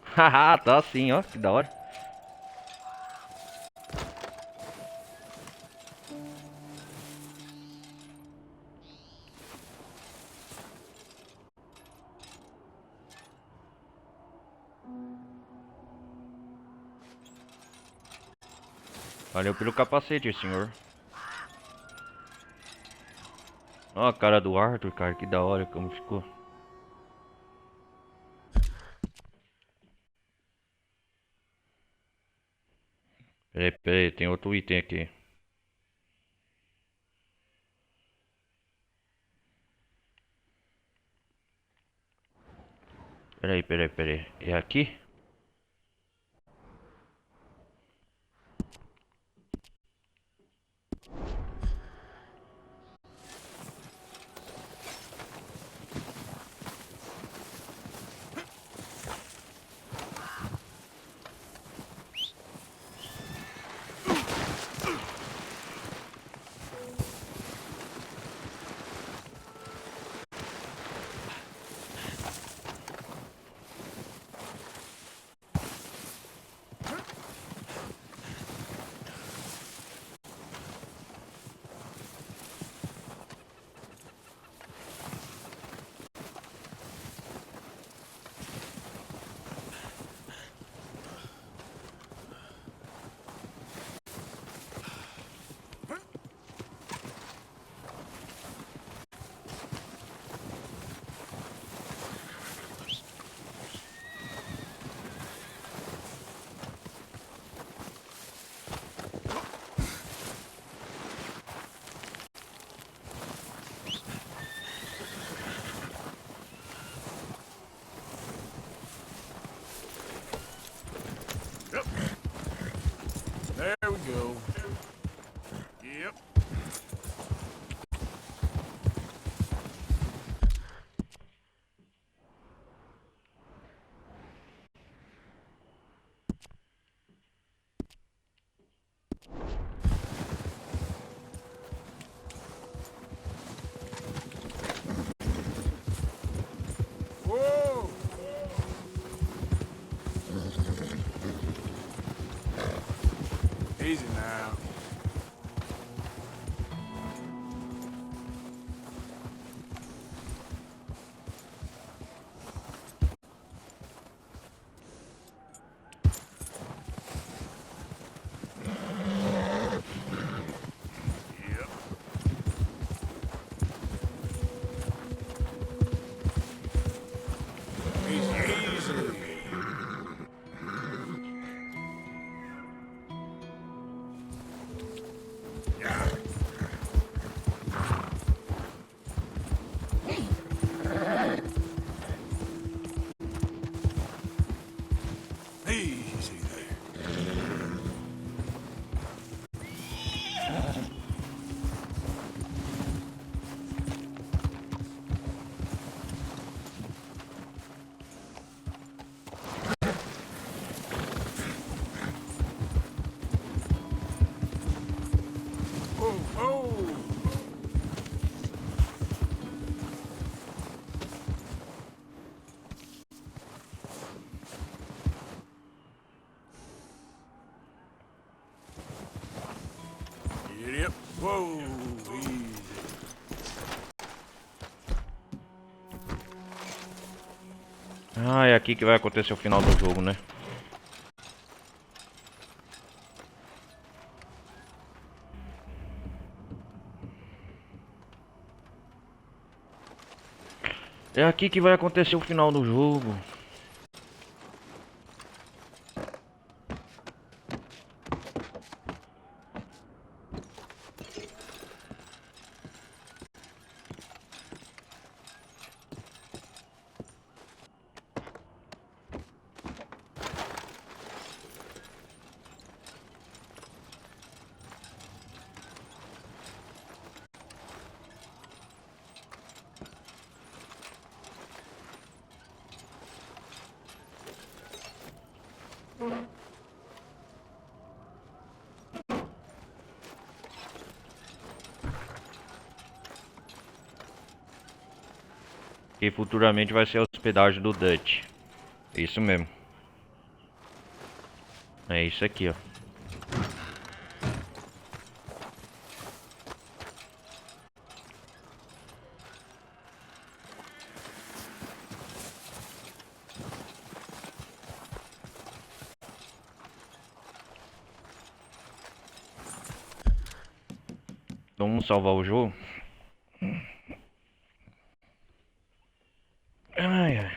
Haha, tá sim, ó, que da hora. Valeu pelo capacete, senhor. Ó a cara do Arthur, cara, que da hora como ficou. Peraí, peraí, tem outro item aqui. Peraí, peraí, peraí. É aqui? There we go. Yep. Easy now. Easy there. Oh, oh. Yep. Whoa. Easy. Ah, é aqui que vai acontecer o final do jogo, né? É aqui que vai acontecer o final do jogo. Que futuramente vai ser a hospedagem do Dutch. Isso mesmo. É isso aqui, ó. Então vamos salvar o jogo. Ai, ai.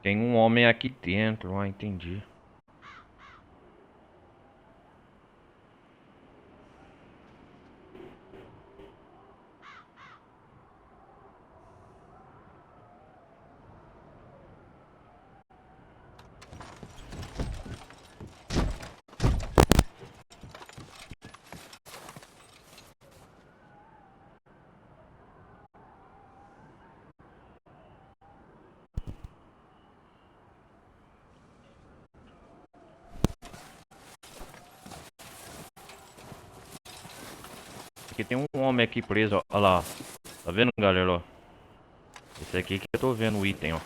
Tem um homem aqui dentro, ah, entendi. Aqui tem um homem aqui preso, ó. Olha lá. Tá vendo, galera, ó? Esse aqui que eu tô vendo o item, ó.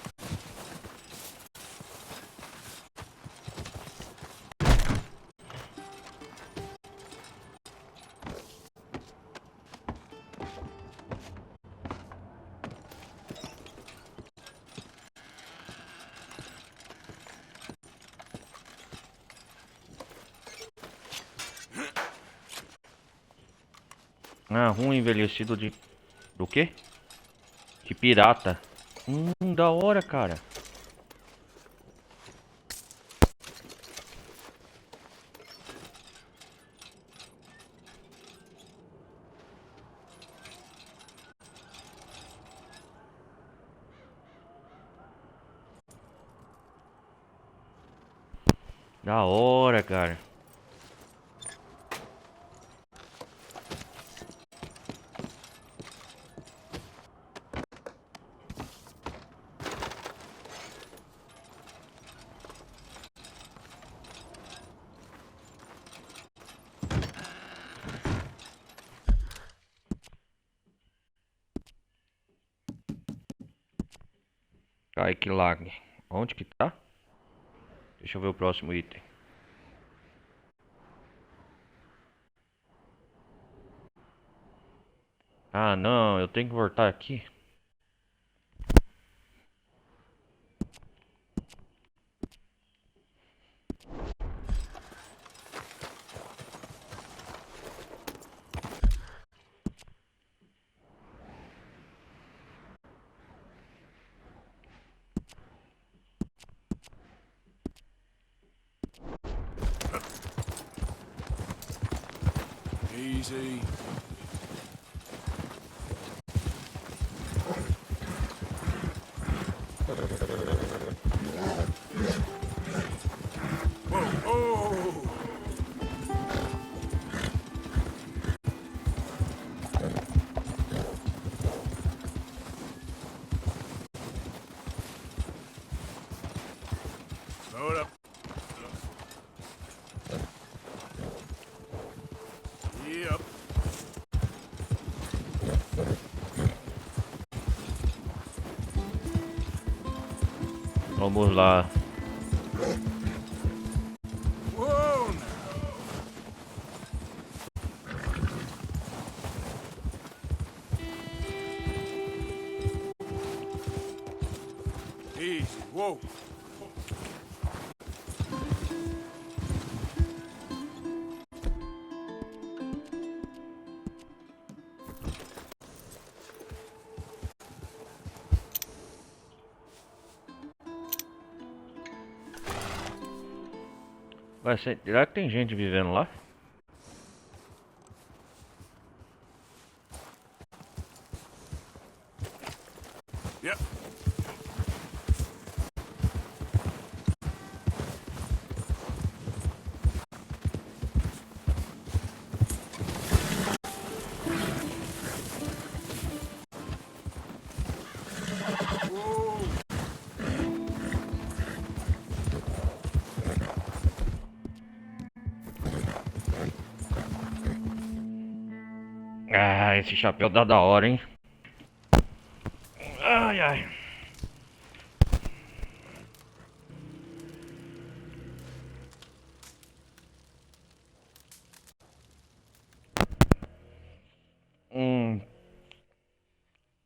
Ah, rum envelhecido de... Do quê? De pirata. Da hora, cara. Da hora, cara. Ai, que lag. Onde que tá? Deixa eu ver o próximo item. Ah, não, eu tenho que voltar aqui. Easy. Whoa, oh! Hold up. Yep. Vamos lá. Whoa, now. Easy. Whoa. Será que tem gente vivendo lá? Yep. Ah, esse chapéu dá da hora, hein? Ai, ai.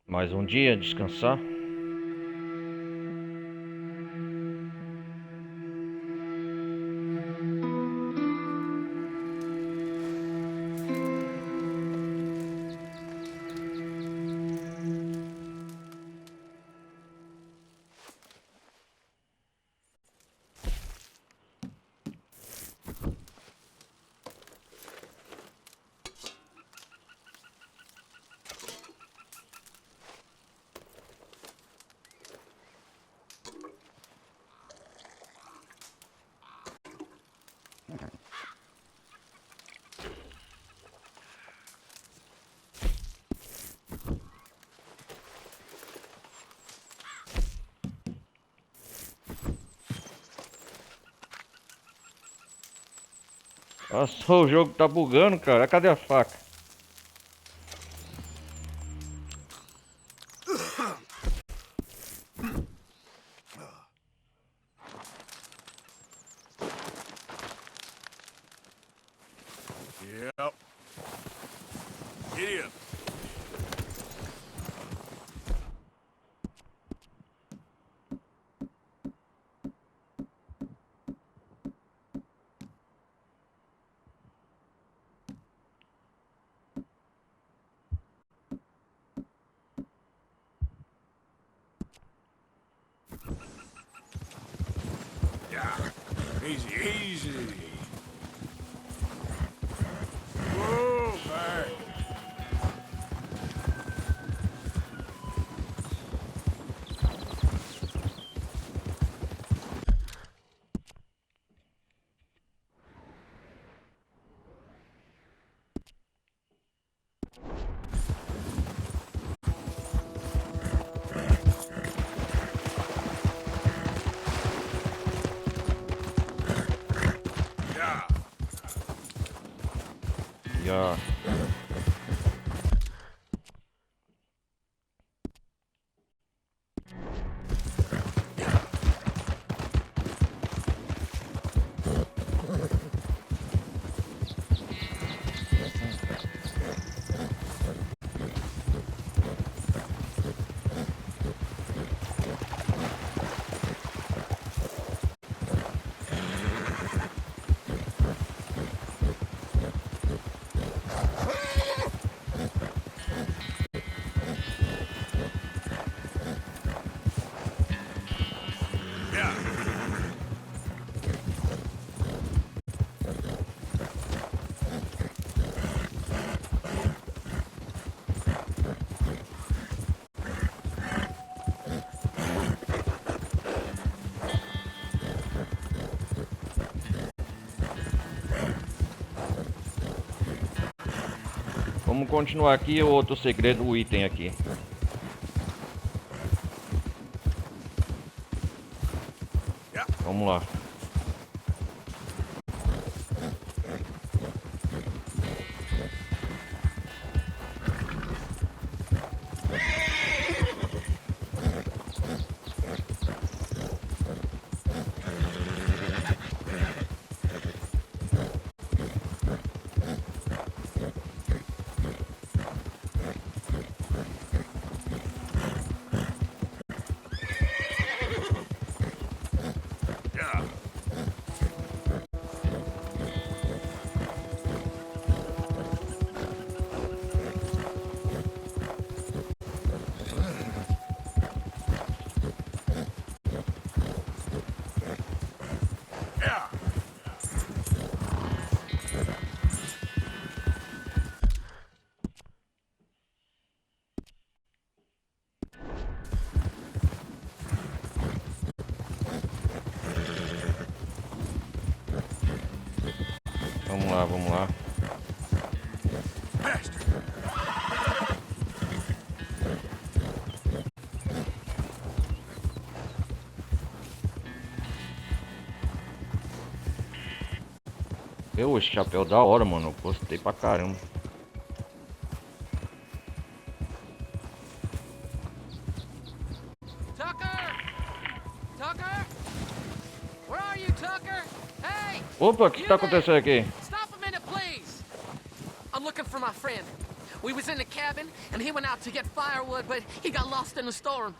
Mais um dia descansar. Nossa, o jogo tá bugando, cara. Cadê a faca? Yep. Giddy up. Yeah. Easy, easy. Whoa, man. Já. Vamos continuar aqui, o outro segredo, o item aqui. Vamos lá. Vamos lá, vamos lá. Esse chapéu da hora, mano. Eu gostei pra caramba. Tucker! Tucker! Where are you, Tucker? Hey! Opa, o que tá acontecendo aqui? Stop a minute, please! I'm looking for my friend. We was in the cabin, and he went out to get firewood, but he got lost in the storm.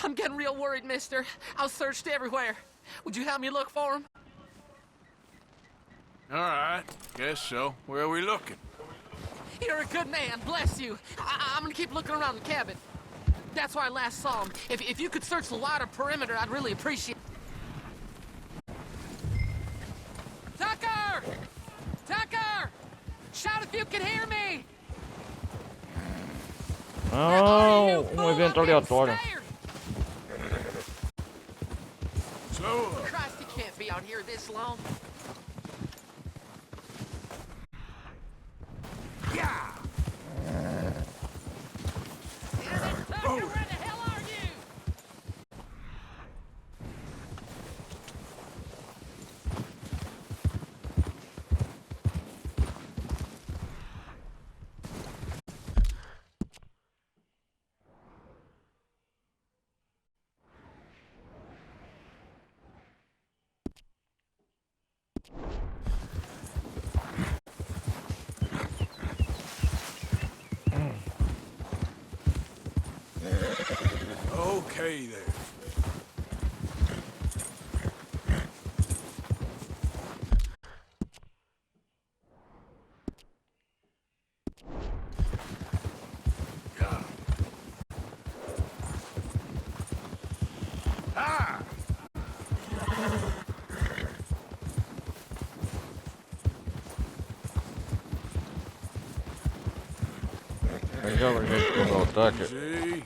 I'm getting real worried, mister. I searched everywhere. Would you help me look for him? All right, guess so. Where are we looking? You're a good man, bless you. I'm gonna keep looking around the cabin. That's where I last saw him. If you could search the wider perimeter, I'd really appreciate it. Tucker! Tucker! Shout if you can hear me! Não, evento aleatório. Slow up. Christ, he can't be out here this long. Yeah. Tucker, where the hell are you? Okay there. Yeah. Ah! Aí já a gente cobrar o ataque. See?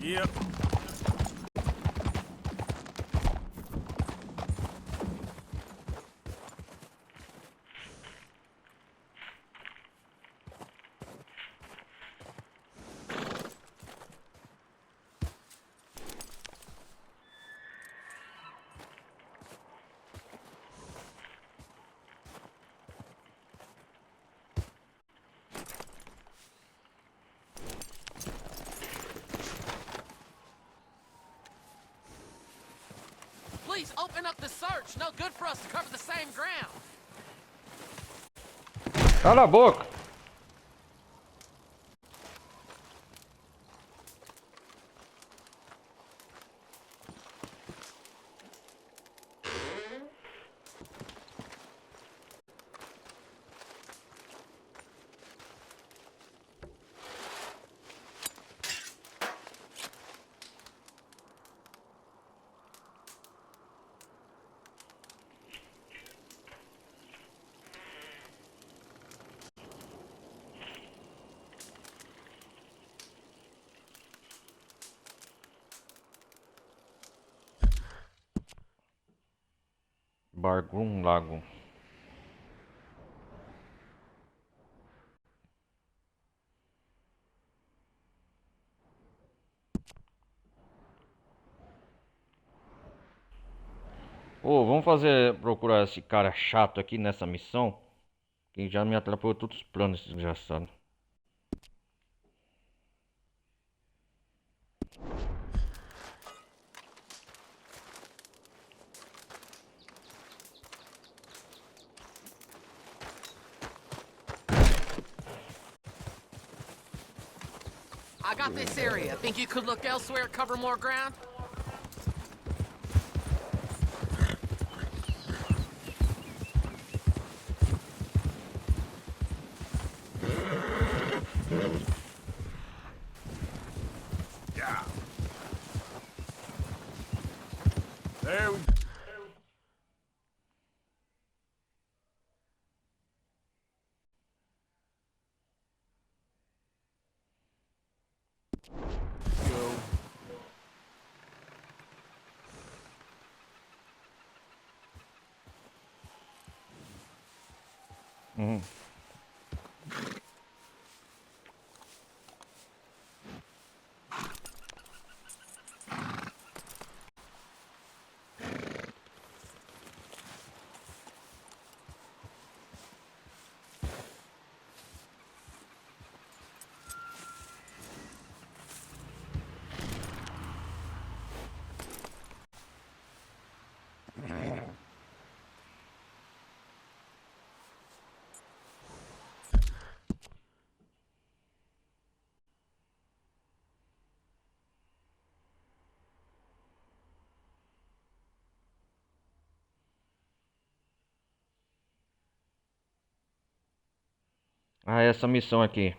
Yep. Please open up the search. No good for us to cover the same ground. Cala a boca! Bargum Lago. Ô, vamos procurar esse cara chato aqui nessa missão. Que já me atrapalhou todos os planos, esse desgraçado. I got this area. Think you could look elsewhere, cover more ground? Yeah. There we go. Uhum. Ah, essa missão aqui.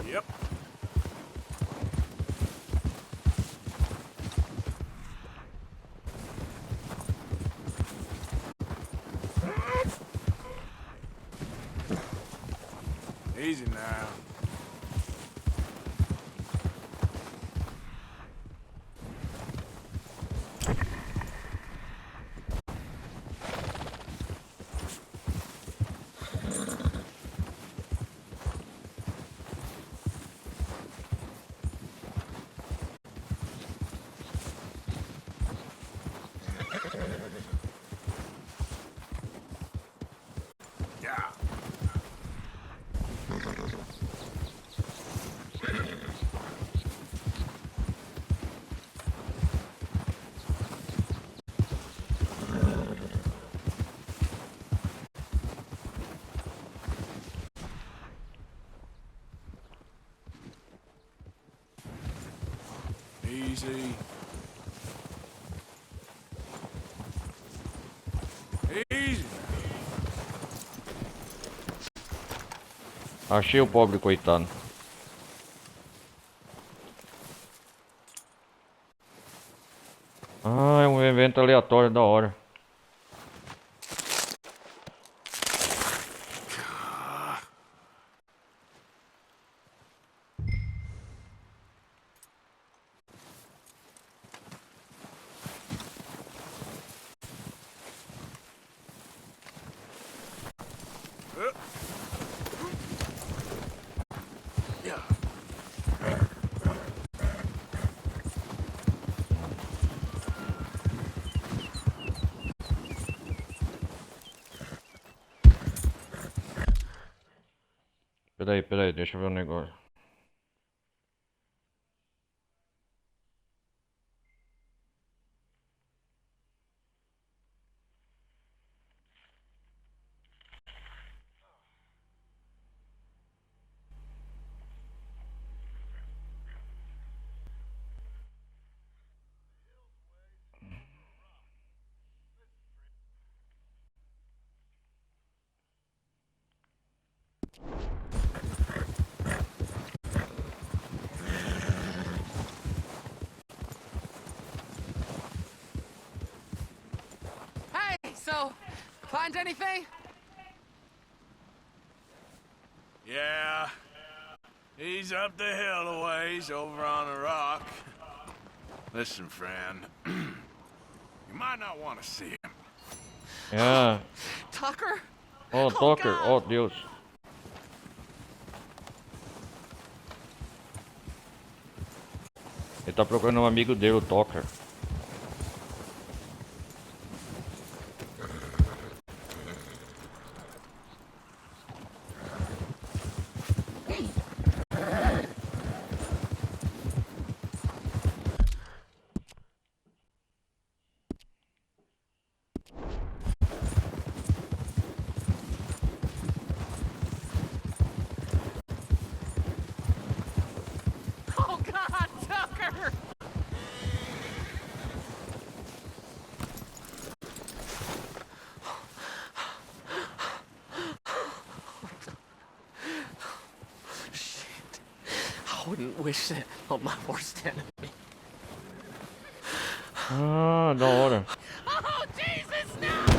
Yep. Easy now. Yeah. Easy. Easy. Achei o pobre coitado. Ah, é um evento aleatório da hora. Peraí, deixa eu ver um negócio. Hey, so, find anything? Yeah. He's up the hill a ways over on a rock. Listen, friend. You might not want to see him. É. Tucker? Oh, Tucker. God. Oh, Deus. Ele tá procurando um amigo dele, o Tucker. Oh, God, Tucker! Shit. I wouldn't wish that on my worst enemy. Ah, da hora. Oh, Jesus, no!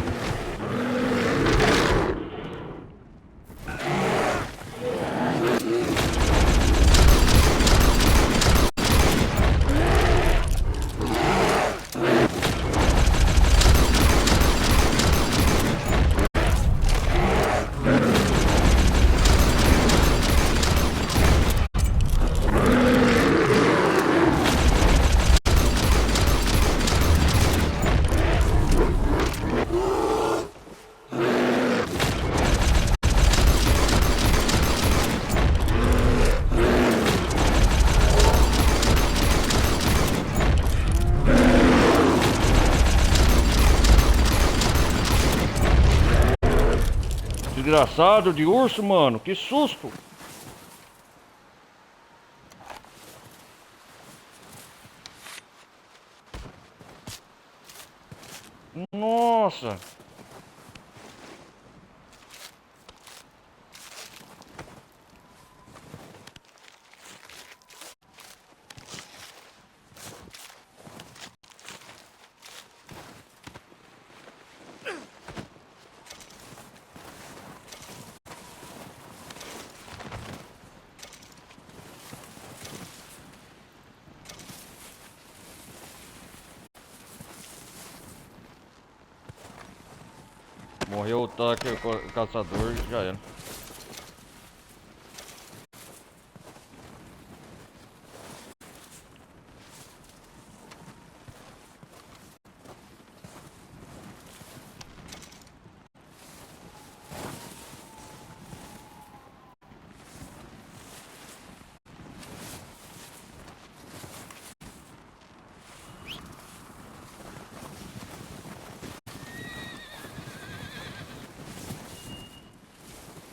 Desgraçado de urso, mano. Que susto. Nossa. Morreu o Tucker, o caçador, e já era.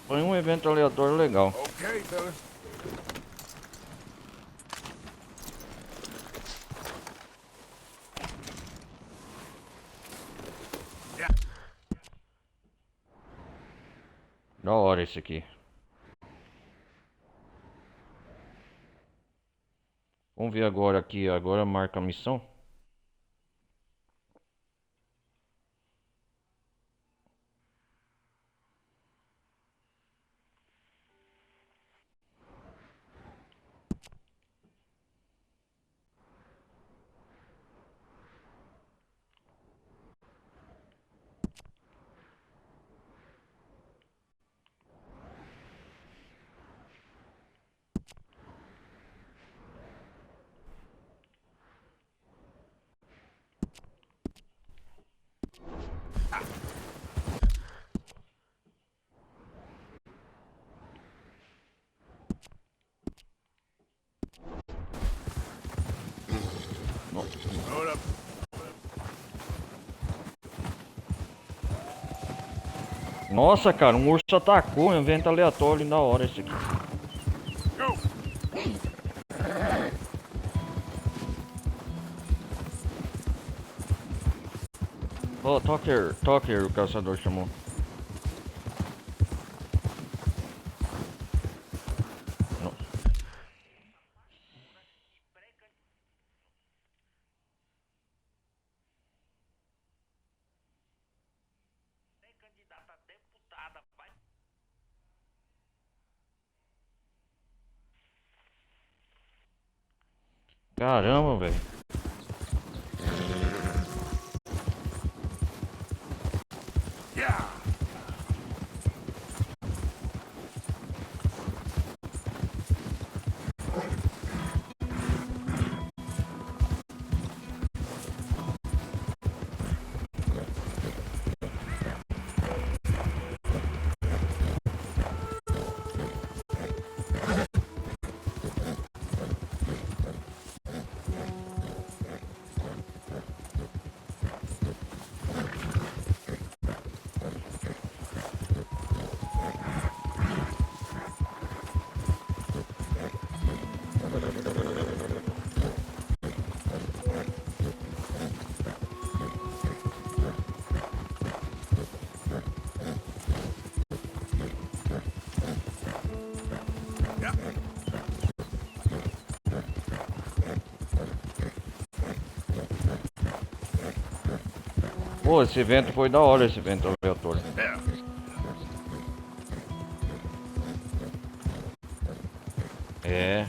Foi um evento aleatório legal. Okay, fella. Da hora esse aqui. Vamos ver agora aqui, agora marca a missão. Hold up. Nossa, cara, um urso atacou, um evento aleatório, da hora esse aqui. Go. Ó, Tucker, o caçador chamou. Não. Candidata a deputada, vai. Caramba, velho. Yeah. Pô, esse evento foi da hora, esse evento aleatório. Yeah. É.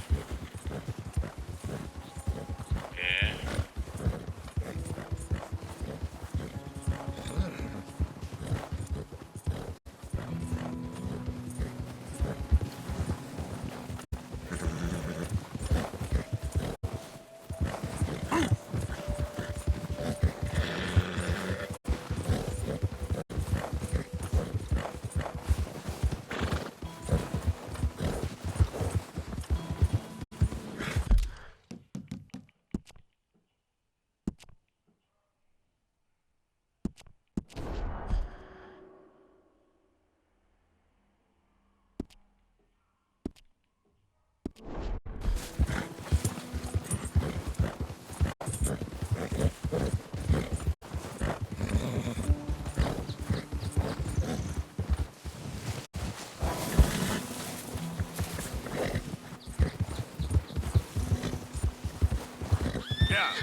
Yeah.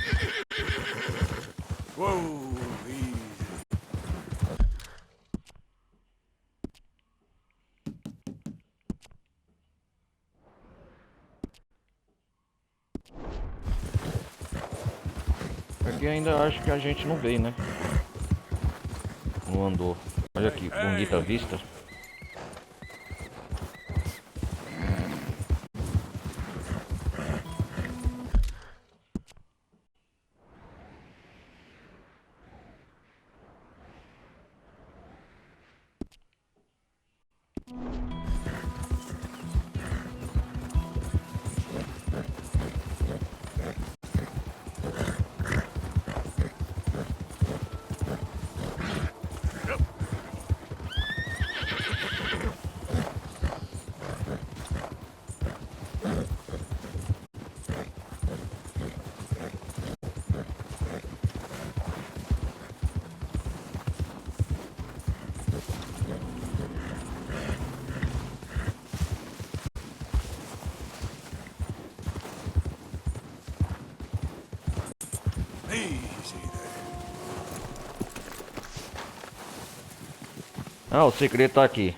Whoa, easy. Aqui ainda acho que a gente não veio, né? Não andou. Olha aqui, bonita vista. Ah, o segredo tá aqui.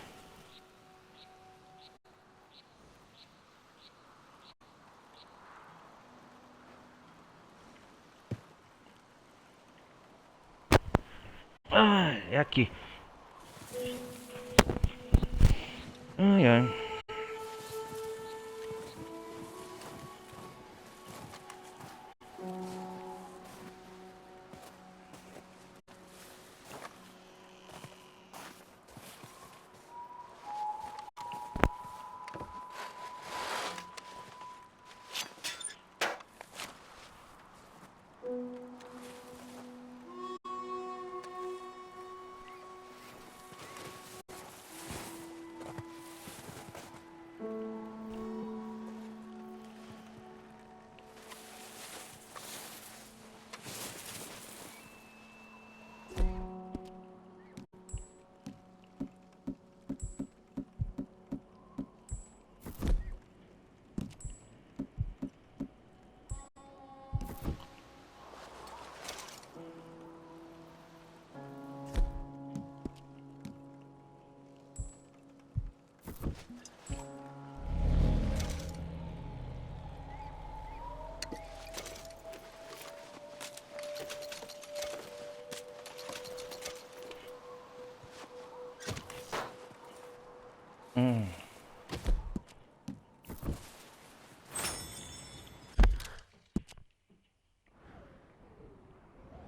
Ah, é aqui. Ai, ai. Hum.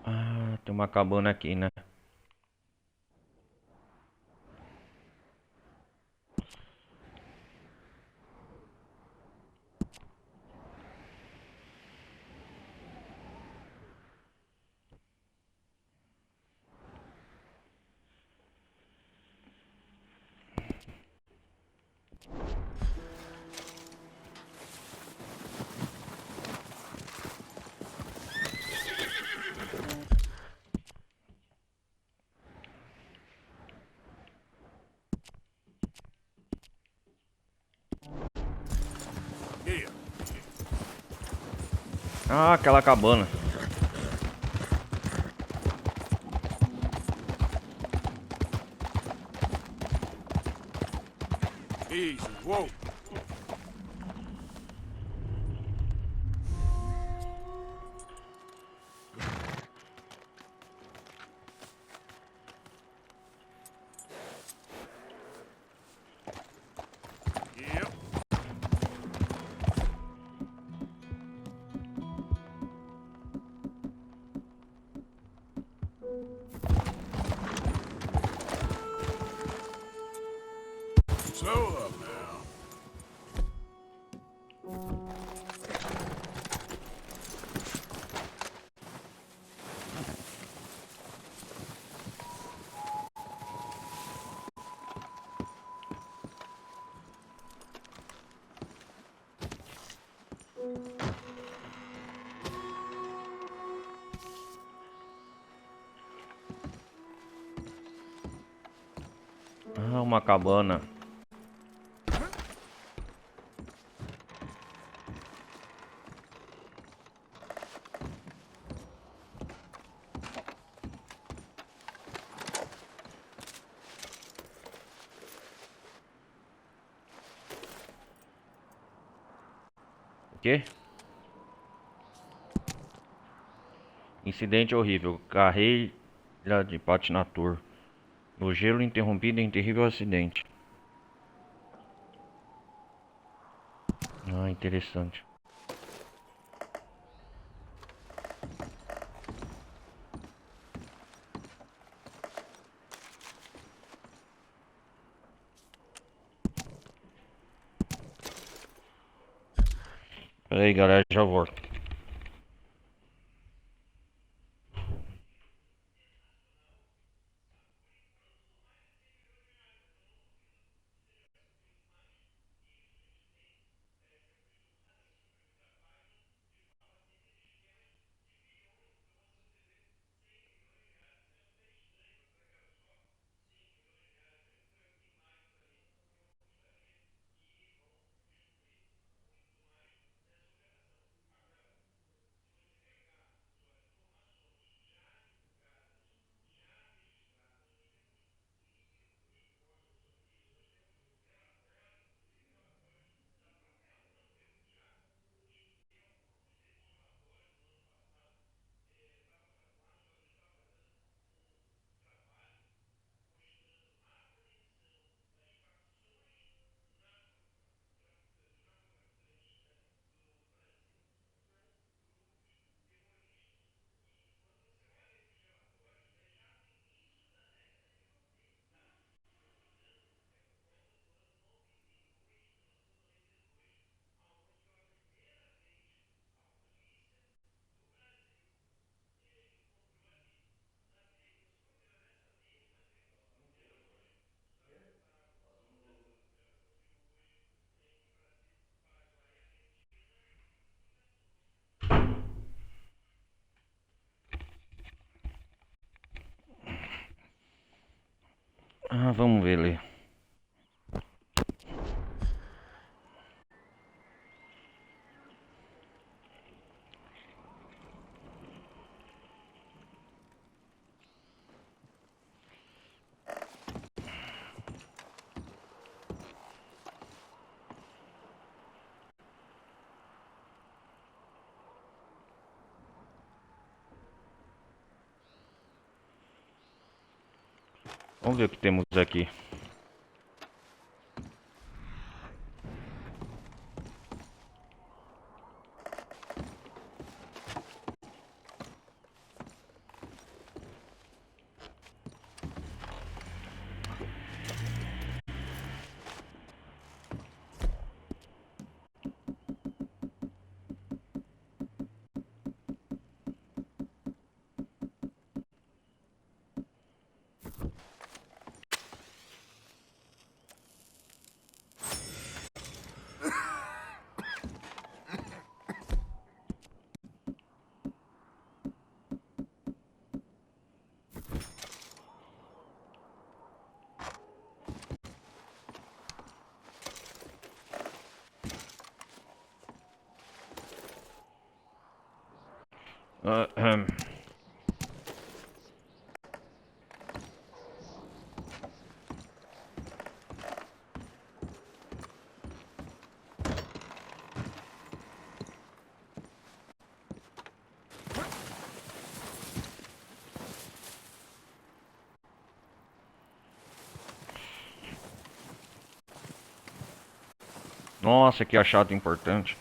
Ah, tem uma cabana aqui, né? Here. Ah, aquela cabana. Easy. Whoa. Yep. Slow up now. Ah, uma cabana. O quê? Incidente horrível. Carreira de patinador. No gelo interrompido em terrível acidente. Ah, interessante. Pera aí, galera, já volto. Ah, vamos ver ali. Vamos ver o que temos aqui. Ah, Nossa, que achado importante.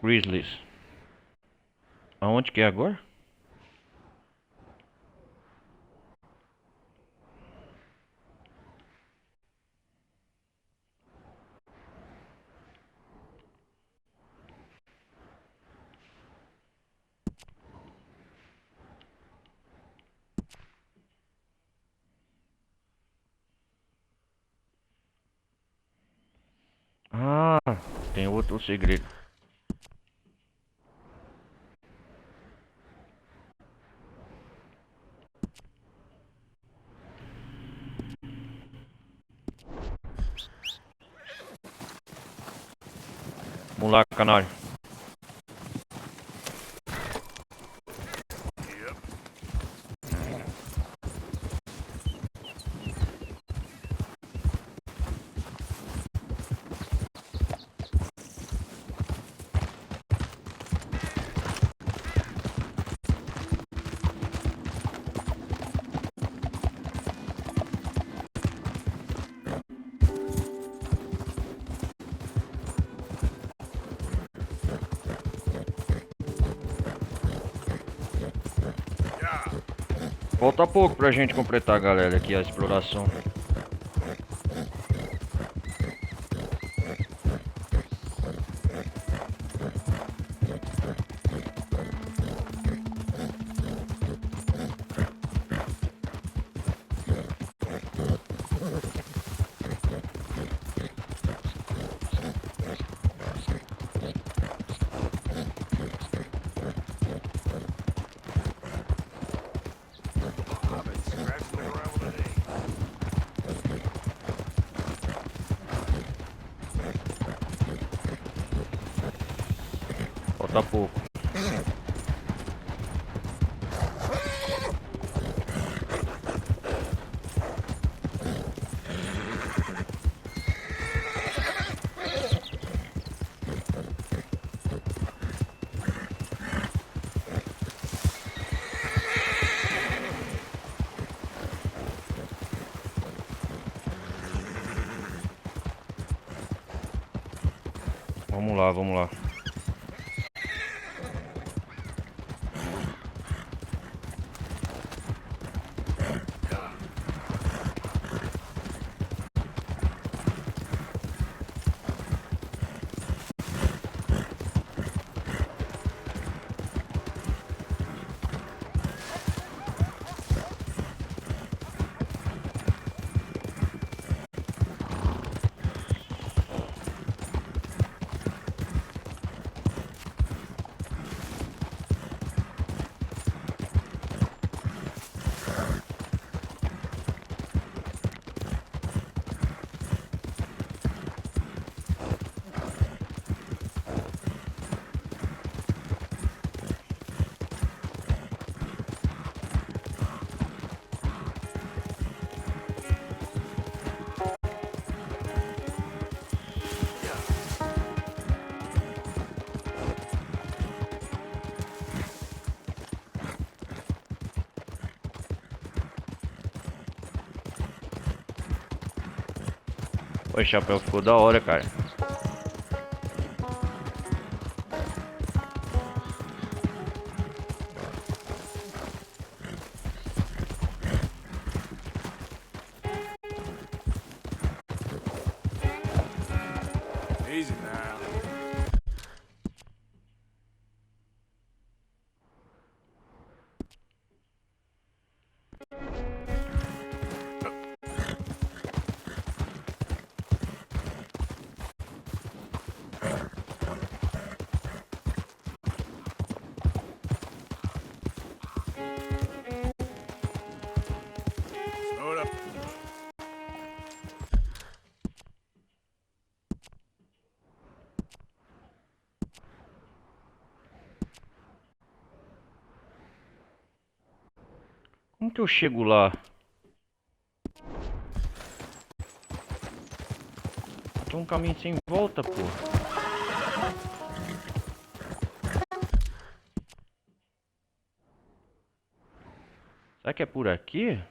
Grizzlies. Aonde que é agora? Ah, tem outro segredo. Vamos lá, canário. Falta pouco pra gente completar, galera, aqui a exploração. Falta pouco. Vamos lá, vamos lá. Oi, chapéu, ficou da hora, cara. Easy now. Slow it up. Como que eu chego lá? Tem um caminho sem volta, pô. Será que é por aqui?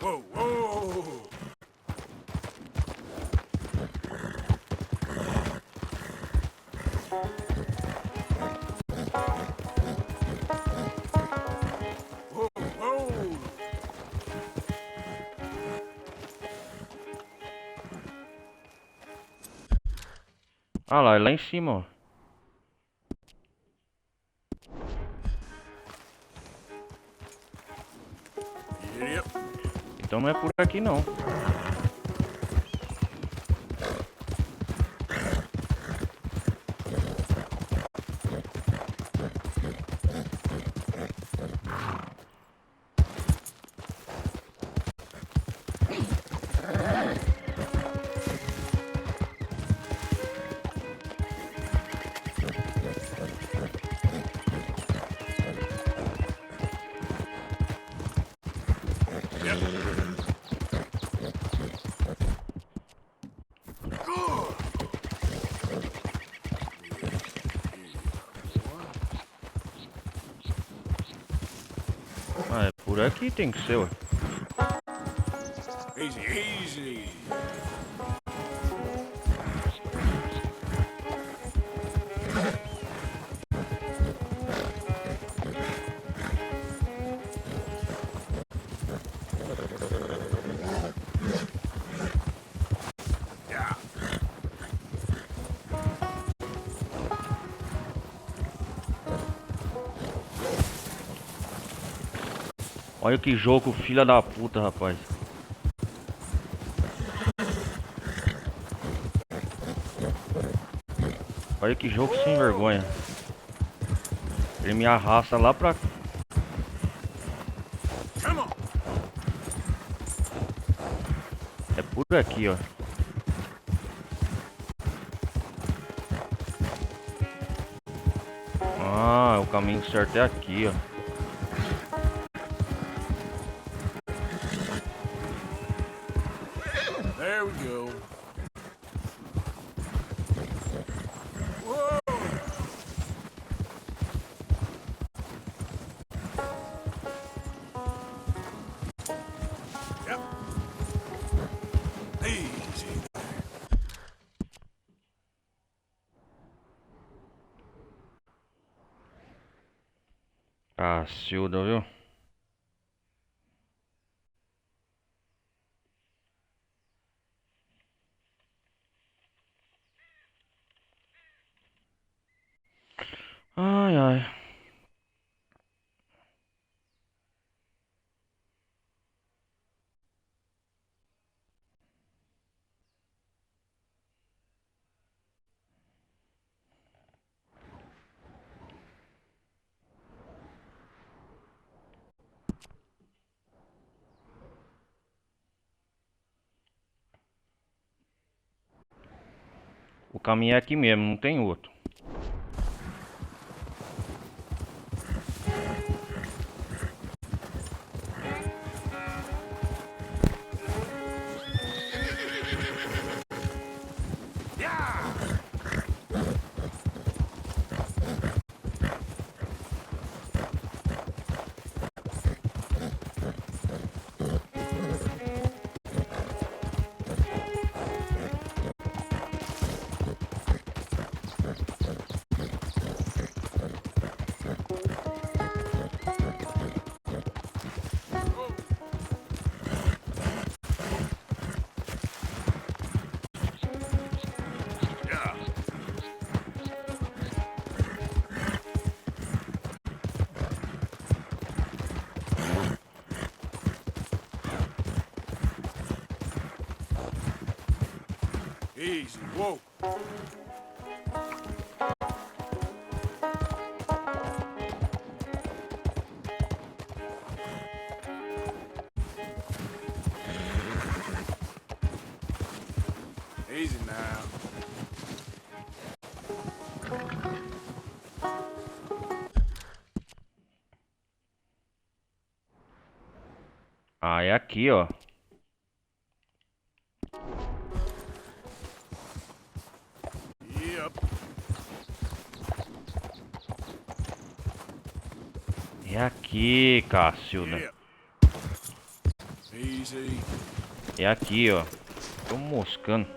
Whoa, whoa. Whoa, whoa. Ah lá, é lá em cima, ó. Yep. Então não é por aqui não. Ah, é por aqui tem que ser, ué. Easy, easy. Yeah. Olha que jogo filha da puta, rapaz. Olha que jogo sem vergonha. Ele me arrasta lá pra... Come on. É por aqui, ó. Ah, o caminho certo é aqui, ó. There we go. Whoa! Yep. Easy. Cacilda, viu? Ai, ai. O caminho é aqui mesmo, não tem outro. Easy. Whoa. Easy now. Ah, é aqui, ó. Yep. É aqui, Cacilda. Yep. Easy. É aqui, ó. Tô moscando.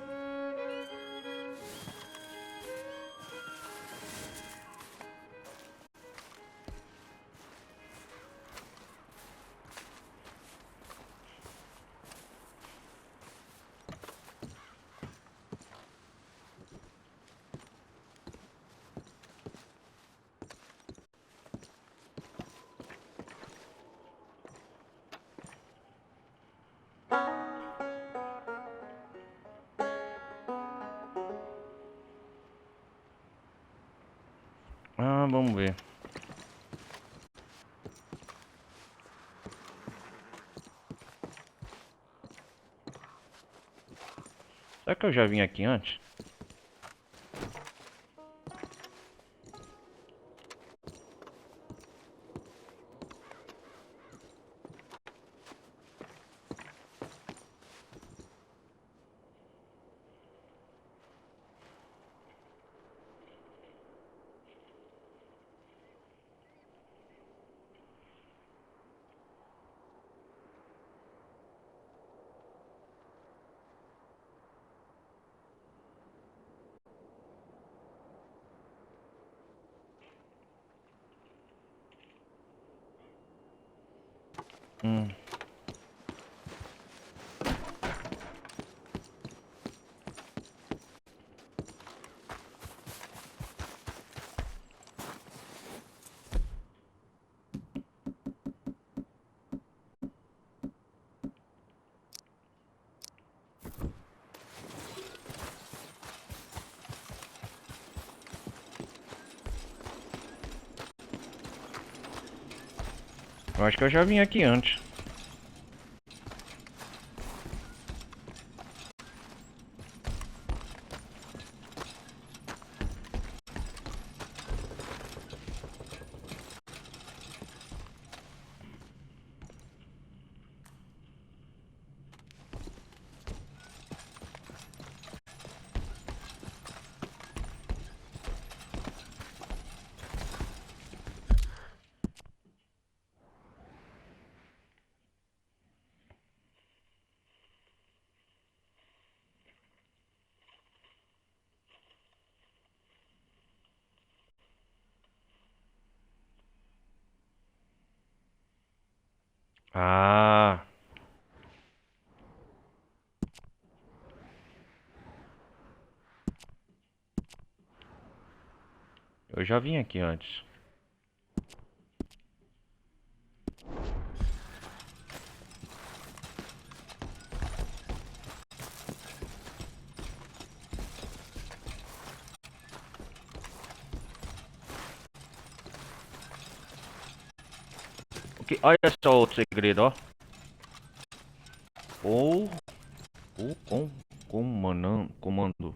Ah, vamos ver. Será que eu já vim aqui antes? Hum. Eu acho que eu já vim aqui antes. Ah. Eu já vim aqui antes. Ok, olha só outro segredo, ó. Comando.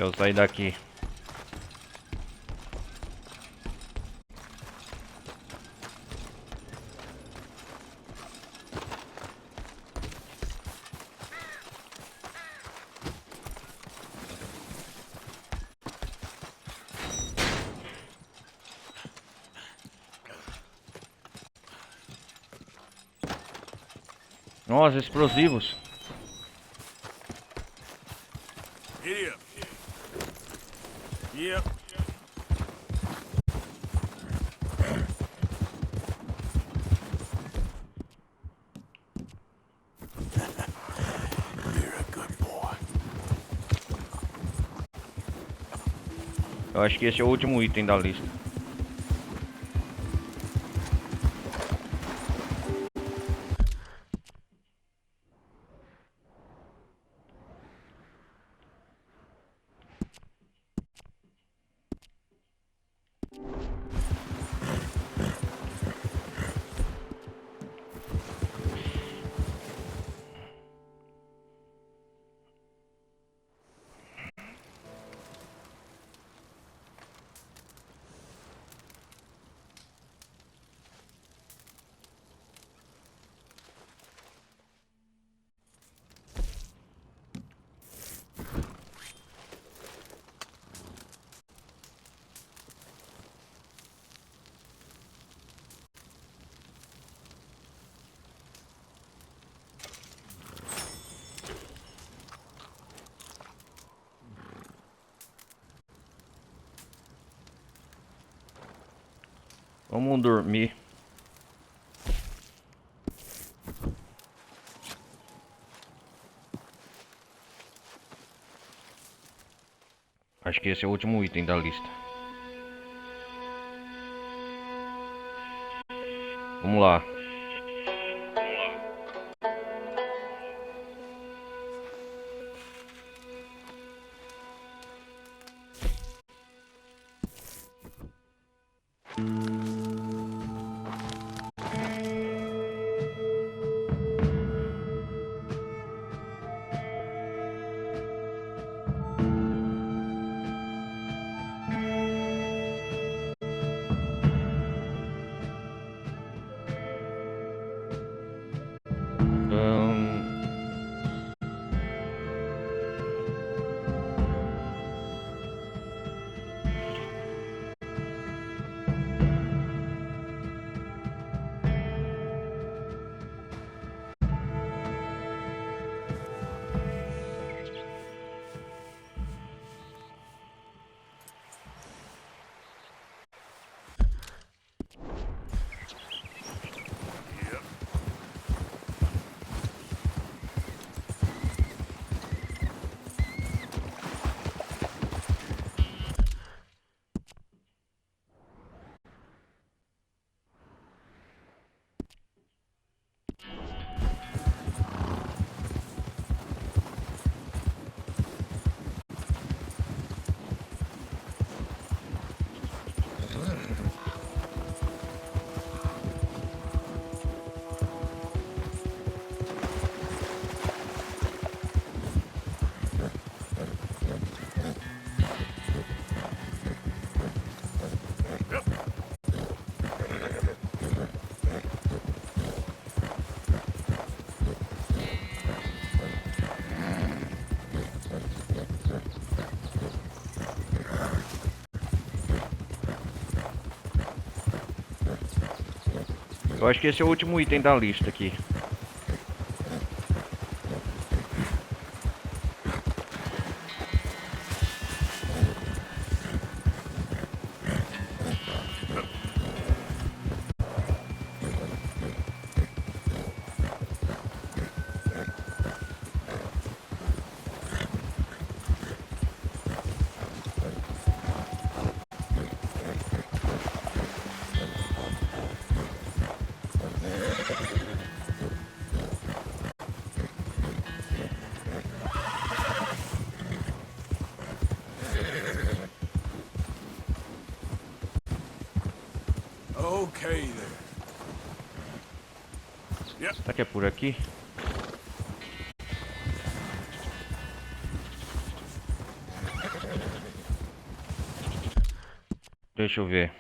Eu sair daqui. Nossa, explosivos. Giddy up. Yep. You're a good boy. Eu acho que esse é o último item da lista. Vamos dormir. Acho que esse é o último item da lista. Vamos lá. Eu acho que esse é o último item da lista aqui. Okay there. Yep. Será que é por aqui? Deixa eu ver.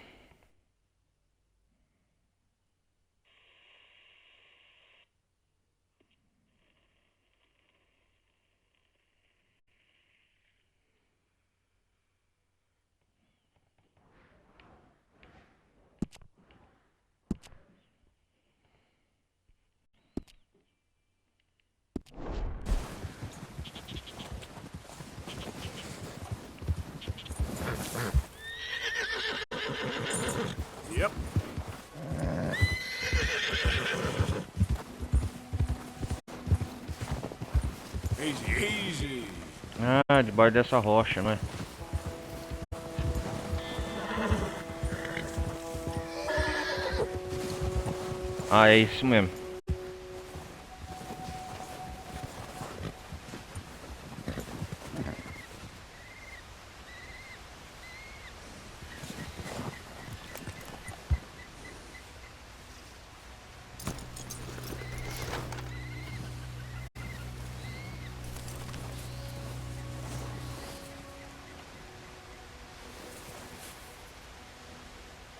Yep. Easy, easy. Ah, debaixo dessa rocha, né? Ah, é isso mesmo.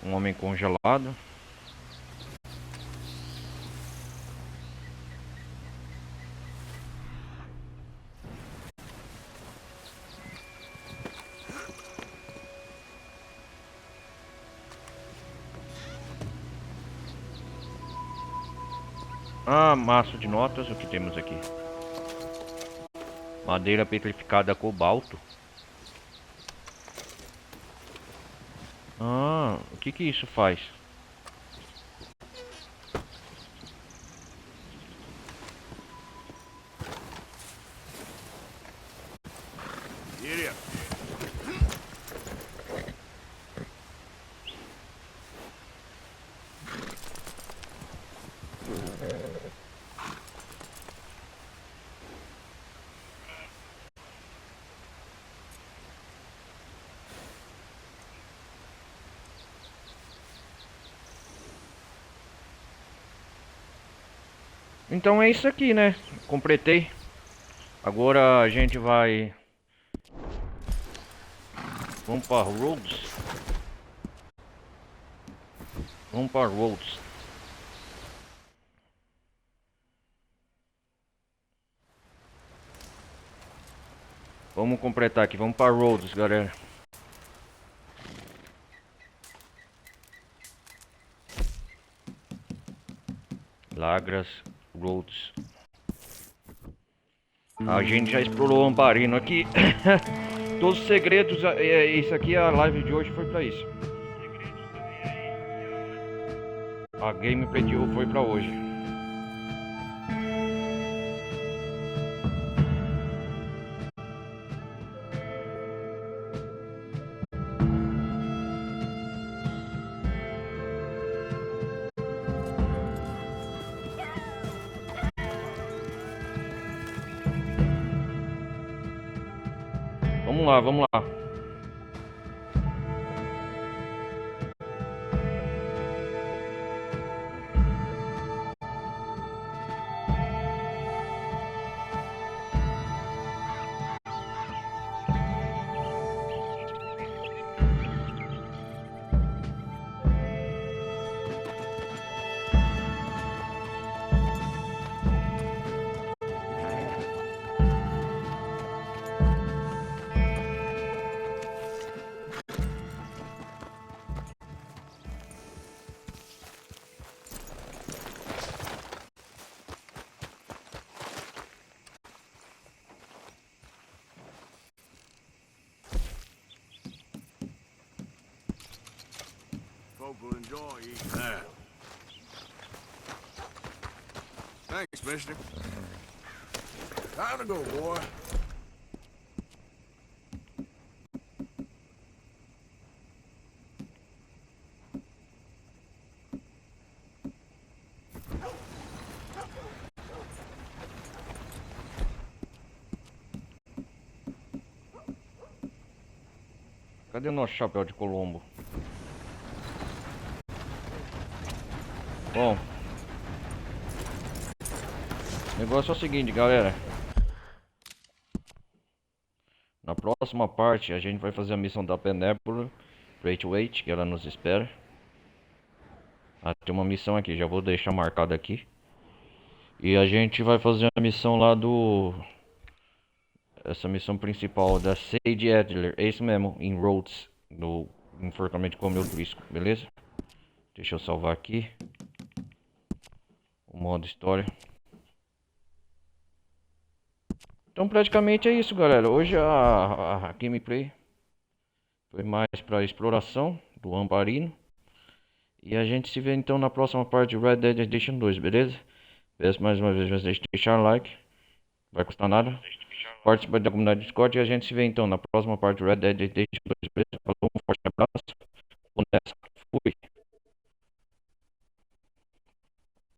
Um homem congelado. Ah, maço de notas, o que temos aqui? Madeira petrificada cobalto. Ah, o que isso faz? Giddy up. Então é isso aqui, né? Completei. Agora a gente vai... Vamos para Rhodes. Vamos para Rhodes. Vamos completar aqui. Vamos para Rhodes, galera. Lagras, Rhodes. A gente já explorou o Ambarino aqui. Todos os segredos, isso aqui, a live de hoje foi pra isso. A gameplay de hoje foi pra hoje. Vamos lá, vamos lá. folk will enjoy eating that. Thanks, mister. Time to go, boy. Cadê o nosso chapéu de Colombo? Bom, o negócio é o seguinte, galera. Na próxima parte a gente vai fazer a missão da Penélope Braithwaite, que ela nos espera. Ah, tem uma missão aqui, já vou deixar marcado aqui. E a gente vai fazer a missão lá do... Essa missão principal da Sage Adler, é isso mesmo, em Rhodes, no enforcamento com o meu trisco, beleza? Deixa eu salvar aqui o modo história. Então praticamente é isso, galera. Hoje a gameplay foi mais para exploração do Ambarino. E a gente se vê então na próxima parte de Red Dead Redemption 2, beleza? Peço mais uma vez vocês deixarem like, não vai custar nada. Participa da comunidade Discord e a gente se vê então na próxima parte de Red Dead Redemption 2, beleza?